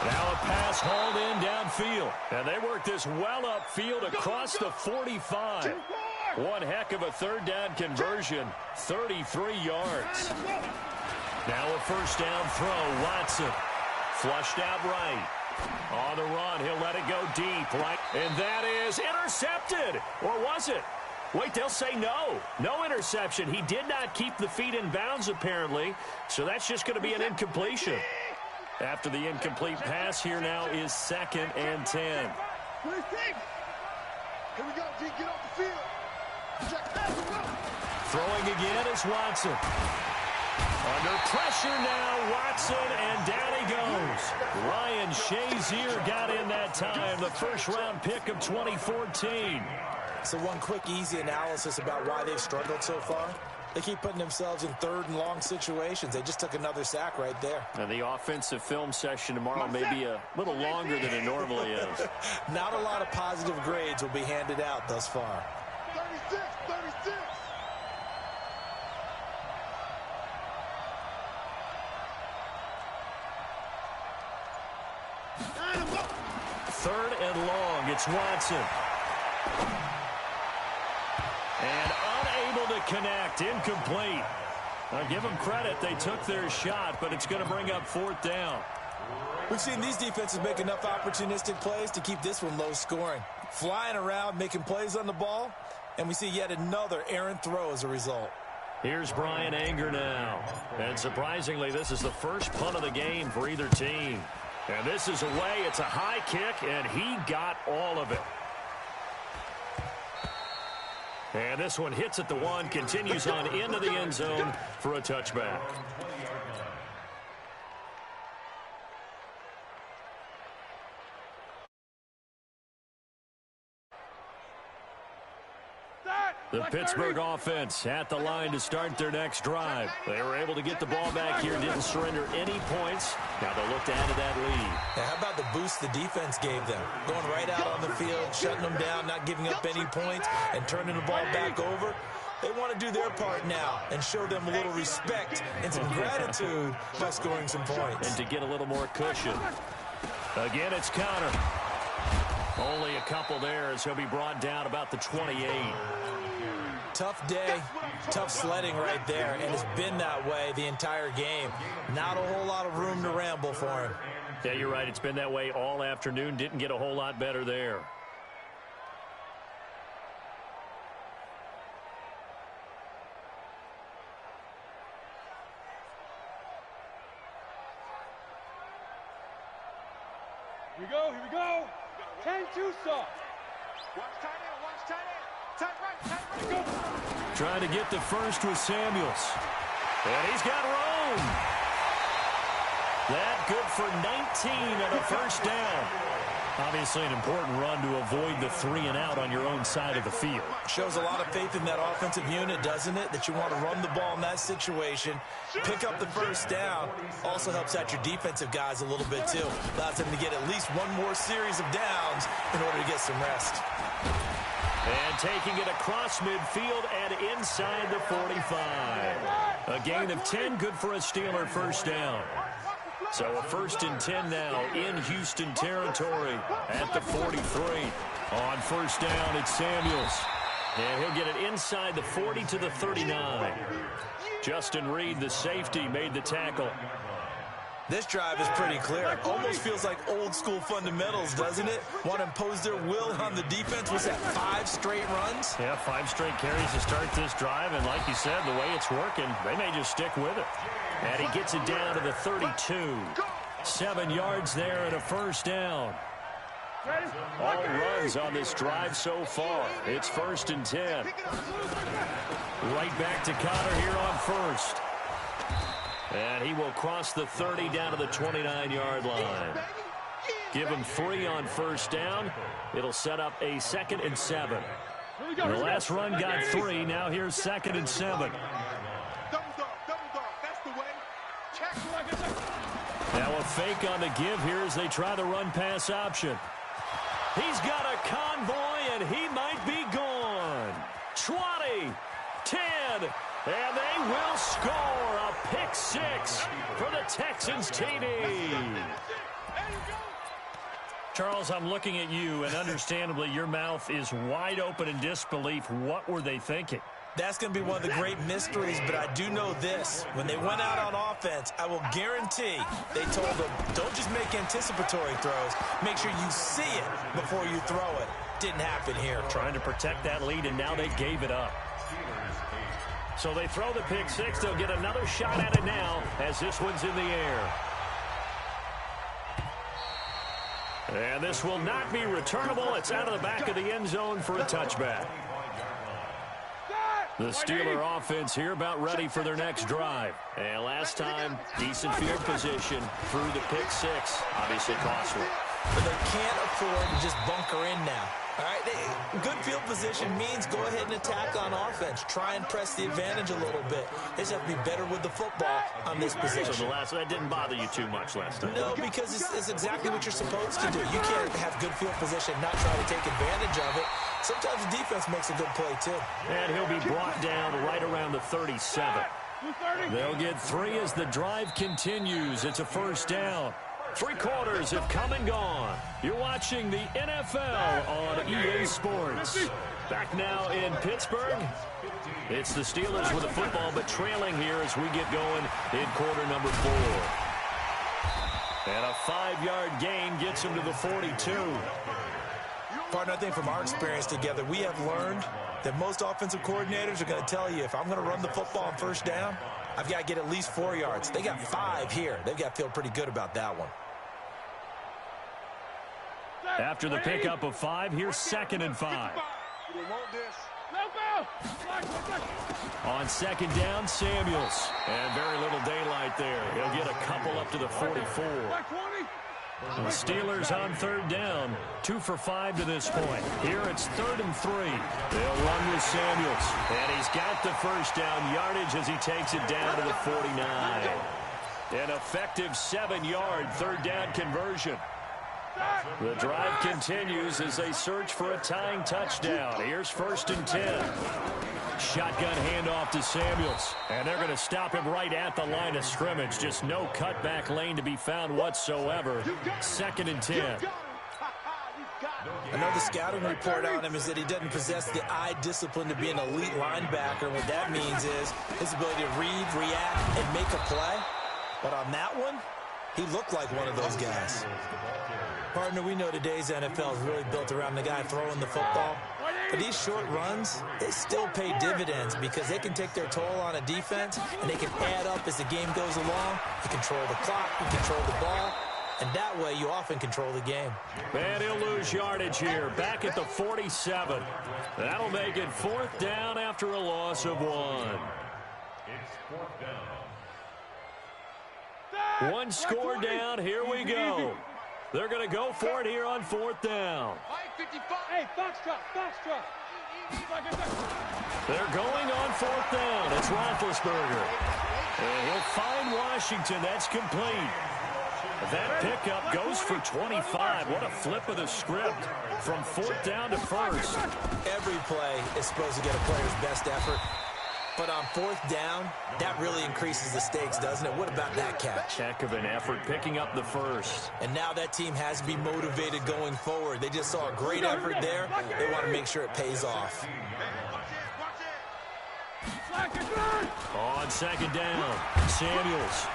Now a pass hauled in downfield. And they work this well upfield across the 45. One heck of a 3rd down conversion. 33 yards. Now a 1st down throw. Watson. Flushed out right. On the run. He'll let it go deep. Right. And that is intercepted. Or was it? Wait, they'll say no. No interception. He did not keep the feet in bounds, apparently. So that's just going to be an incompletion. After the incomplete pass, here now is 2nd and 10. Here we go, G. Get off the field. Throwing again is Watson. Under pressure now, Watson, and down he goes. Ryan Shazier got in that time, the 1st-round pick of 2014. So one quick, easy analysis about why they've struggled so far. They keep putting themselves in third and long situations. They just took another sack right there. And the offensive film session tomorrow may be a little longer than it normally is. Not a lot of positive grades will be handed out thus far. 36, 36. Third and long, it's Watson. And unable to connect, incomplete. Now give them credit, they took their shot, but it's going to bring up fourth down. We've seen these defenses make enough opportunistic plays to keep this one low scoring. Flying around, making plays on the ball, and we see yet another errant throw as a result. Here's Brian Anger now. And surprisingly, this is the first punt of the game for either team. And this is away. It's a high kick, and he got all of it. And this one hits at the one, continues on into the end zone for a touchback. The Pittsburgh offense at the line to start their next drive. They were able to get the ball back here, didn't surrender any points. Now they'll look to add to that lead. Now, how about the boost the defense gave them? Going right out on the field, shutting them down, not giving up any points, and turning the ball back over. They want to do their part now and show them a little respect and some gratitude by scoring some points. And to get a little more cushion. Again, it's Connor. Only a couple there as he'll be brought down about the 28. Tough day, tough sledding right there, and it's been that way the entire game. Not a whole lot of room to ramble for him. Yeah, you're right. It's been that way all afternoon. Didn't get a whole lot better there. Here we go. 10-2 soft. Watch tight end, watch tight end. Tight right, go. Trying to get the first with Samuels. And he's got room. That good for 19 and a first down. Obviously an important run to avoid the 3-and-out on your own side of the field. Shows a lot of faith in that offensive unit, doesn't it? That you want to run the ball in that situation, pick up the first down. Also helps out your defensive guys a little bit, too. Allows them to get at least one more series of downs in order to get some rest. And taking it across midfield and inside the 45. A gain of 10, good for a Steeler first down. So a 1st and 10 now in Houston territory at the 43. On first down, it's Samuels. And he'll get it inside the 40 to the 39. Justin Reed, the safety, made the tackle. This drive is pretty clear. Almost feels like old school fundamentals, doesn't it? Want to impose their will on the defense. Was that 5 straight runs? Yeah, 5 straight carries to start this drive. And like you said, the way it's working, they may just stick with it. And he gets it down to the 32. 7 yards there and a first down. All runs on this drive so far. It's 1st and 10. Right back to Connor here on first. And he will cross the 30 down to the 29-yard line. Give him 3 on first down. It'll set up a 2nd and 7. The last run got 3. Now here's 2nd and 7. Now a fake on the give here as they try the run-pass option. He's got a convoy, and he might be gone. 20, 10, and they will score a pick 6 for the Texans TD. Charles, I'm looking at you, and understandably your mouth is wide open in disbelief. What were they thinking? That's going to be one of the great mysteries, but I do know this. When they went out on offense, I will guarantee they told them, don't just make anticipatory throws. Make sure you see it before you throw it. Didn't happen here. Trying to protect that lead, and now they gave it up. So they throw the pick 6. They'll get another shot at it now as this one's in the air. And this will not be returnable. It's out of the back of the end zone for a touchback. The Steeler offense here about ready for their next drive. And last time, decent field position through the pick 6. Obviously costly. But they can't afford to just bunker in now. All right, good field position means go ahead and attack on offense. Try and press the advantage a little bit. They just have to be better with the football on this possession. So that didn't bother you too much last time? No, because it's exactly what you're supposed to do. You can't have good field position and not try to take advantage of it. Sometimes the defense makes a good play, too. And he'll be brought down right around the 37. They'll get 3 as the drive continues. It's a first down. 3 quarters have come and gone. You're watching the NFL on EA Sports. Back now in Pittsburgh. It's the Steelers with the football, but trailing here as we get going in quarter number 4. And a 5-yard gain gets him to the 42. Partner, I think from our experience together, we have learned that most offensive coordinators are going to tell you, if I'm going to run the football on first down, I've got to get at least 4 yards. They got 5 here. They've got to feel pretty good about that one. After the pickup of 5, here's 2nd and 5. On 2nd down, Samuels. And very little daylight there. He'll get a couple up to the 44. The Steelers on 3rd down. 2 for 5 to this point. Here it's 3rd and 3. They'll run with Samuels. And he's got the first down yardage as he takes it down to the 49. An effective 7-yard 3rd down conversion. The drive continues as they search for a tying touchdown. Here's 1st and 10. Shotgun handoff to Samuels. And they're going to stop him right at the line of scrimmage. Just no cutback lane to be found whatsoever. 2nd and 10. I know the scouting report on him is that he doesn't possess the eye discipline to be an elite linebacker. What that means is his ability to read, react, and make a play. But on that one, he looked like one of those guys. Partner, we know today's NFL is really built around the guy throwing the football. But these short runs, they still pay dividends because they can take their toll on a defense and they can add up as the game goes along. You control the clock, you control the ball, and that way you often control the game. And he'll lose yardage here, back at the 47. That'll make it 4th down after a loss of 1. It's 4th down. 1 score down, here we go. They're going to go for it here on 4th down. Hey, Foxtrot. They're going on 4th down. It's Roethlisberger. And he'll find Washington. That's complete. That pickup goes for 25. What a flip of the script from 4th down to 1st. Every play is supposed to get a player's best effort. But on 4th down, that really increases the stakes, doesn't it? What about that catch? Heck of an effort picking up the 1st. And now that team has to be motivated going forward. They just saw a great effort there. They want to make sure it pays off. On 2nd down, Samuels.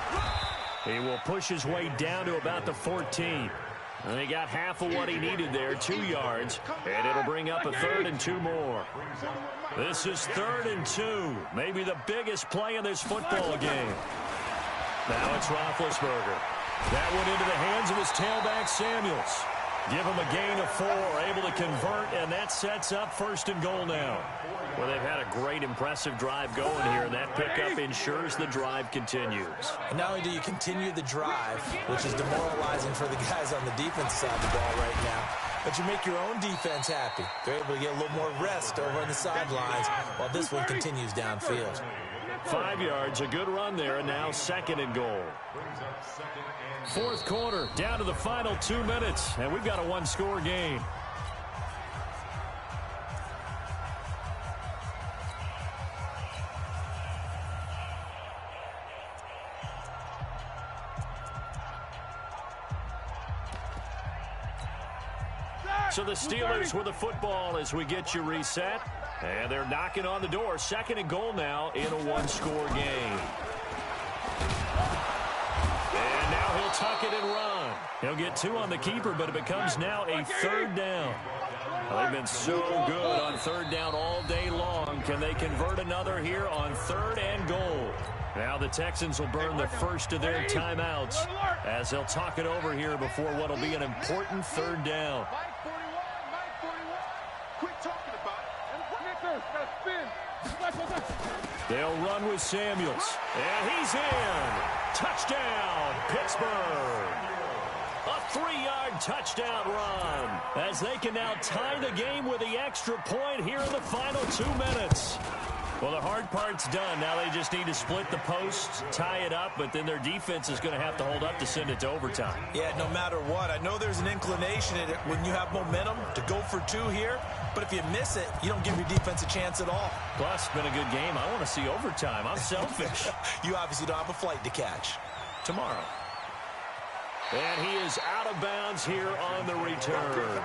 He will push his way down to about the 14. And he got half of what he needed there, 2 yards. And it'll bring up a 3rd and 2 more. This is 3rd and 2. Maybe the biggest play in this football game. Now it's Roethlisberger. That went into the hands of his tailback, Samuels. Give him a gain of 4, able to convert, and that sets up 1st and goal now. Well, they've had a great, impressive drive going here, and that pickup ensures the drive continues. And not only do you continue the drive, which is demoralizing for the guys on the defense side of the ball right now, but you make your own defense happy. They're able to get a little more rest over on the sidelines while this one continues downfield. 5 yards, a good run there, and now 2nd and goal. 4th quarter, down to the final 2 minutes, and we've got a 1-score game. So the Steelers with the football as we get you reset. And they're knocking on the door. 2nd and goal now in a 1-score game. And now he'll tuck it and run. He'll get 2 on the keeper, but it becomes now a 3rd down. Well, they've been so good on 3rd down all day long. Can they convert another here on 3rd and goal? Now the Texans will burn the first of their timeouts as they'll talk it over here before what will be an important 3rd down. They'll run with Samuels. And he's in. Touchdown, Pittsburgh. A 3-yard touchdown run as they can now tie the game with the extra point here in the final 2 minutes. Well, the hard part's done. Now they just need to split the posts, tie it up, but then their defense is going to have to hold up to send it to overtime. Yeah, no matter what. I know there's an inclination in it when you have momentum to go for 2 here, but if you miss it, you don't give your defense a chance at all. Plus, it's been a good game. I want to see overtime. I'm selfish. You obviously don't have a flight to catch. Tomorrow. And he is out of bounds here on the return.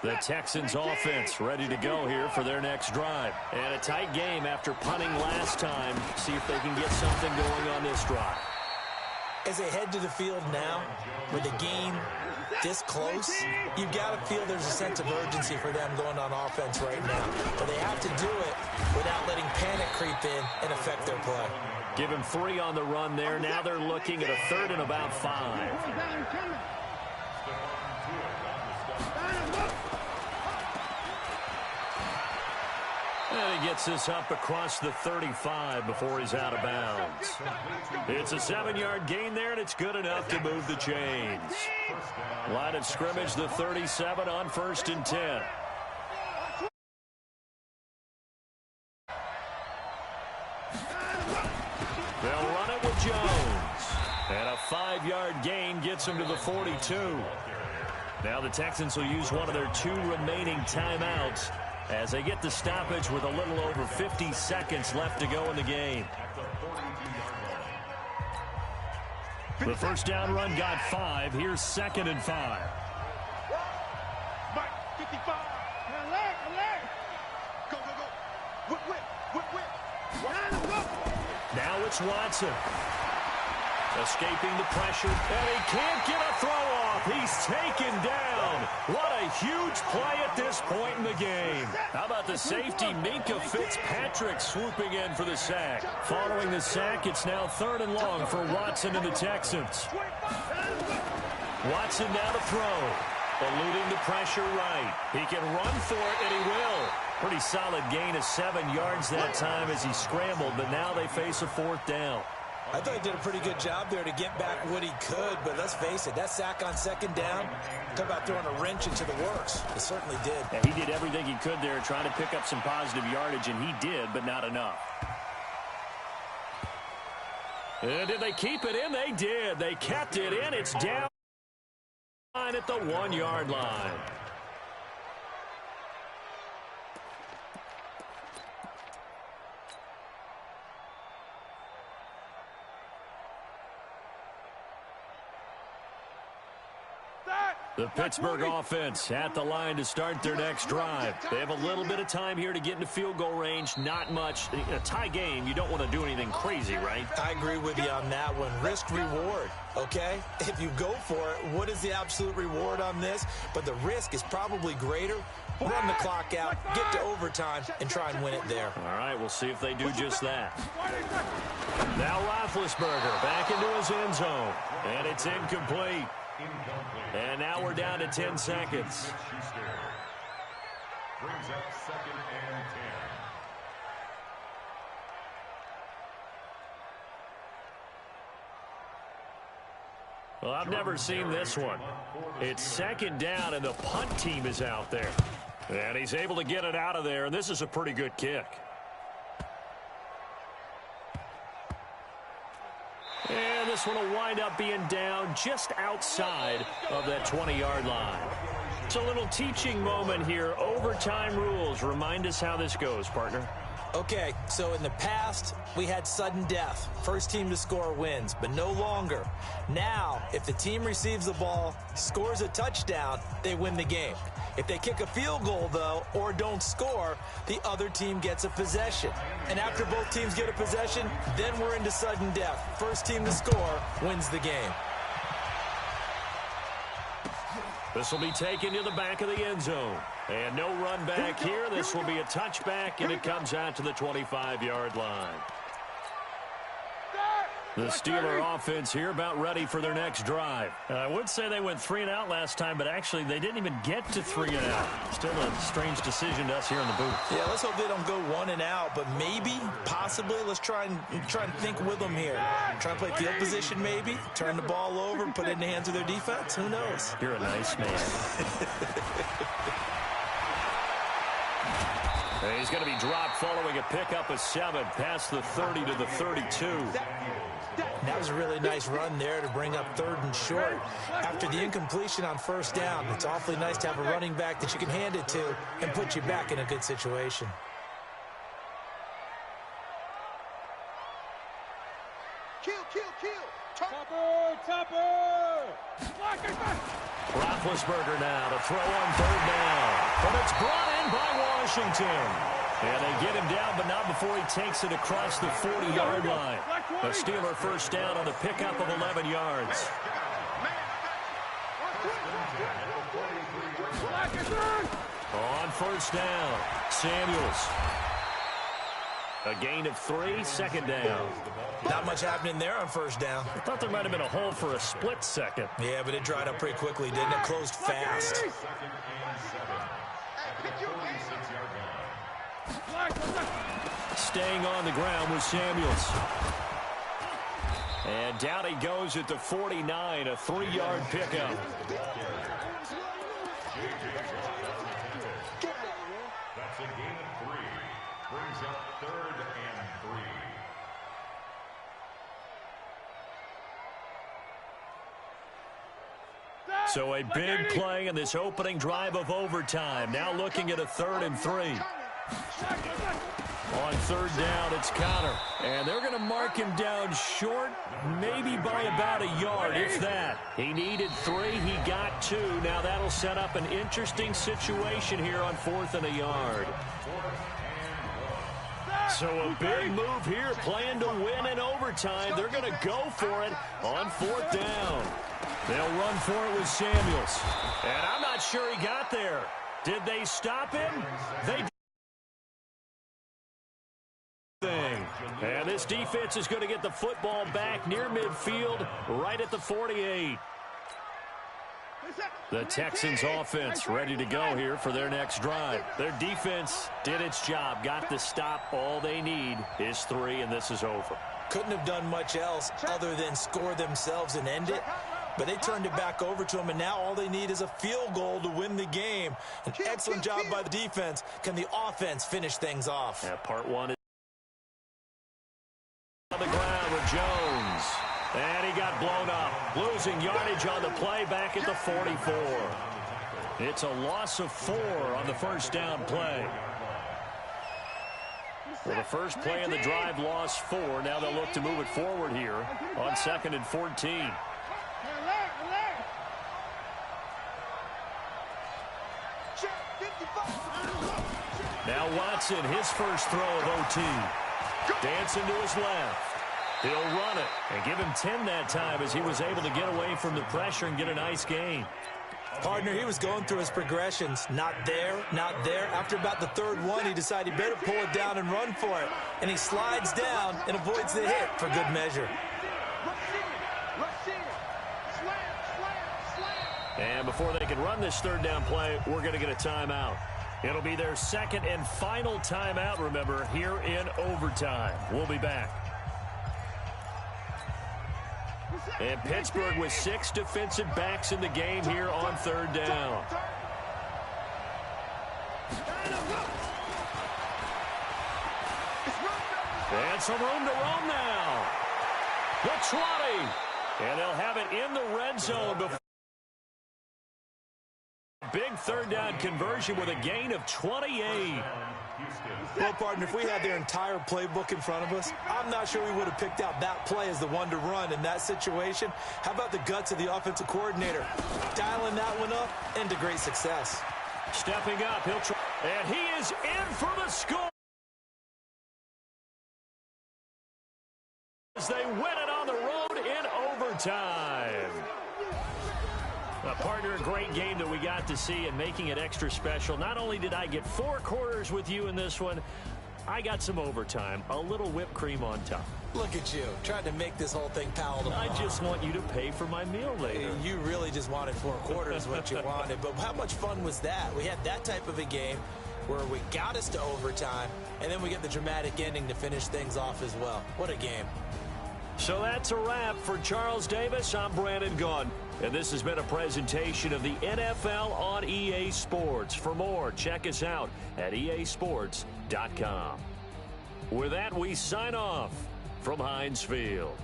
The Texans offense ready to go here for their next drive. And a tight game after punting last time. See if they can get something going on this drive. As they head to the field now, with the game this close, you've got to feel there's a sense of urgency for them going on offense right now. But they have to do it without letting panic creep in and affect their play. Give him 3 on the run there. Now they're looking at a 3rd and about 5. And he gets this up across the 35 before he's out of bounds. It's a 7-yard gain there, and it's good enough to move the chains. Line of scrimmage, the 37 on 1st and 10. They'll run it with Jones. And a 5-yard gain gets him to the 42. Now the Texans will use one of their 2 remaining timeouts as they get the stoppage with a little over 50 seconds left to go in the game. The first down run got 5. Here's 2nd and 5. Mike, 55. Alert. Go. Whip. Now it's Watson. Escaping the pressure, and he can't get a throw off. He's taken down. What a huge play at this point in the game. How about the safety, Minkah Fitzpatrick, swooping in for the sack. Following the sack, it's now 3rd and long for Watson and the Texans. Watson now to throw. Eluding the pressure right. He can run for it, and he will. Pretty solid gain of 7 yards that time as he scrambled, but now they face a 4th down. I thought he did a pretty good job there to get back what he could, but let's face it, that sack on 2nd down, talk about throwing a wrench into the works. It certainly did. Yeah, he did everything he could there trying to pick up some positive yardage, and he did, but not enough. And did they keep it in? They did. They kept it in. It's down at the 1-yard line. The Pittsburgh offense at the line to start their next drive. They have a little bit of time here to get into field goal range. Not much. In a tie game, you don't want to do anything crazy, right? I agree with you on that one. Risk-reward, okay? If you go for it, what is the absolute reward on this? But the risk is probably greater. Run the clock out, get to overtime, and try and win it there. All right, we'll see if they do just that. Now Roethlisberger back into his end zone. And it's incomplete. And now we're down to 10 seconds. Brings up 2nd and 10. Well, I've never seen this one. It's 2nd down, and the punt team is out there. And he's able to get it out of there, and this is a pretty good kick. And this one will wind up being down just outside of that 20-yard line. It's a little teaching moment here. Overtime rules. Remind us how this goes, partner. Okay, so in the past, we had sudden death. First team to score wins, but no longer. Now, if the team receives the ball, scores a touchdown, they win the game. If they kick a field goal, though, or don't score, the other team gets a possession. And after both teams get a possession, then we're into sudden death. First team to score wins the game. This will be taken to the back of the end zone. And no run back here. This will be a touchback, and it comes out to the 25-yard line. The Steeler offense here about ready for their next drive. I would say they went 3 and out last time, but actually they didn't even get to 3 and out. Still a strange decision to us here in the booth. Yeah, let's hope they don't go 1 and out, but maybe, possibly, let's try and think with them here. Try and play field position maybe, turn the ball over, put it in the hands of their defense. Who knows? You're a nice man. He's going to be dropped following a pickup of 7 past the 30 to the 32. That was a really nice run there to bring up 3rd and short. After the incompletion on 1st down, it's awfully nice to have a running back that you can hand it to and put you back in a good situation. Kill. Topper! Roethlisberger now to throw on 3rd down. But it's brought in by Washington. And they get him down, but not before he takes it across the 40-yard line. The Steeler 1st down on the pickup of 11 yards. On 1st down, Samuels. A gain of 3, 2nd down. Not much happening there on 1st down. I thought there might have been a hole for a split second. Yeah, but it dried up pretty quickly, didn't it? Closed fast. Staying on the ground was Samuels. And down he goes at the 49, a 3-yard pickup. That's a gain of 3. Brings up 3rd and 3. So a big play in this opening drive of overtime. Now looking at a 3rd and 3. On 3rd down, it's Connor. And they're going to mark him down short, maybe by about a yard, if that. He needed 3. He got 2. Now that'll set up an interesting situation here on 4th and a yard. So a big move here, playing to win in overtime. They're going to go for it on 4th down. They'll run for it with Samuels. And I'm not sure he got there. Did they stop him? They did. And this defense is going to get the football back near midfield, right at the 48. The Texans offense ready to go here for their next drive. Their defense did its job, got the stop. All they need is 3, and this is over. Couldn't have done much else other than score themselves and end it. But they turned it back over to him, and now all they need is a field goal to win the game. An excellent job by the defense. Can the offense finish things off? Yeah, part 1 is on the ground with Jones. And he got blown up. Losing yardage on the play back at the 44. It's a loss of 4 on the 1st down play. Well, the first play in the drive lost 4. Now they'll look to move it forward here on 2nd and 14. Now Watson, his first throw of OT. Dancing to his left. He'll run it and give him 10 that time as he was able to get away from the pressure and get a nice gain. Partner, he was going through his progressions. Not there, not there. After about the 3rd one, he decided he better pull it down and run for it. And he slides down and avoids the hit for good measure. And before they can run this 3rd down play, we're going to get a timeout. It'll be their 2nd and final timeout, remember, here in overtime. We'll be back. And Pittsburgh with 6 defensive backs in the game here on 3rd down. And some room to roam now. The 20. And they'll have it in the red zone before. Big 3rd down conversion with a gain of 28. Well, partner, if we had their entire playbook in front of us, I'm not sure we would have picked out that play as the one to run in that situation. How about the guts of the offensive coordinator? Dialing that one up into great success. Stepping up, he'll try. And he is in for the score. As they win it on the road in overtime. Partner, a great game that we got to see and making it extra special. Not only did I get 4 quarters with you in this one, I got some overtime, a little whipped cream on top. Look at you, trying to make this whole thing palatable. I just want you to pay for my meal later. You really just wanted 4 quarters what you wanted, but how much fun was that? We had that type of a game where we got us to overtime, and then we get the dramatic ending to finish things off as well. What a game. So that's a wrap. For Charles Davis, I'm Brandon Gaudin, and this has been a presentation of the NFL on EA Sports. For more, check us out at easports.com. With that, we sign off from Heinz Field.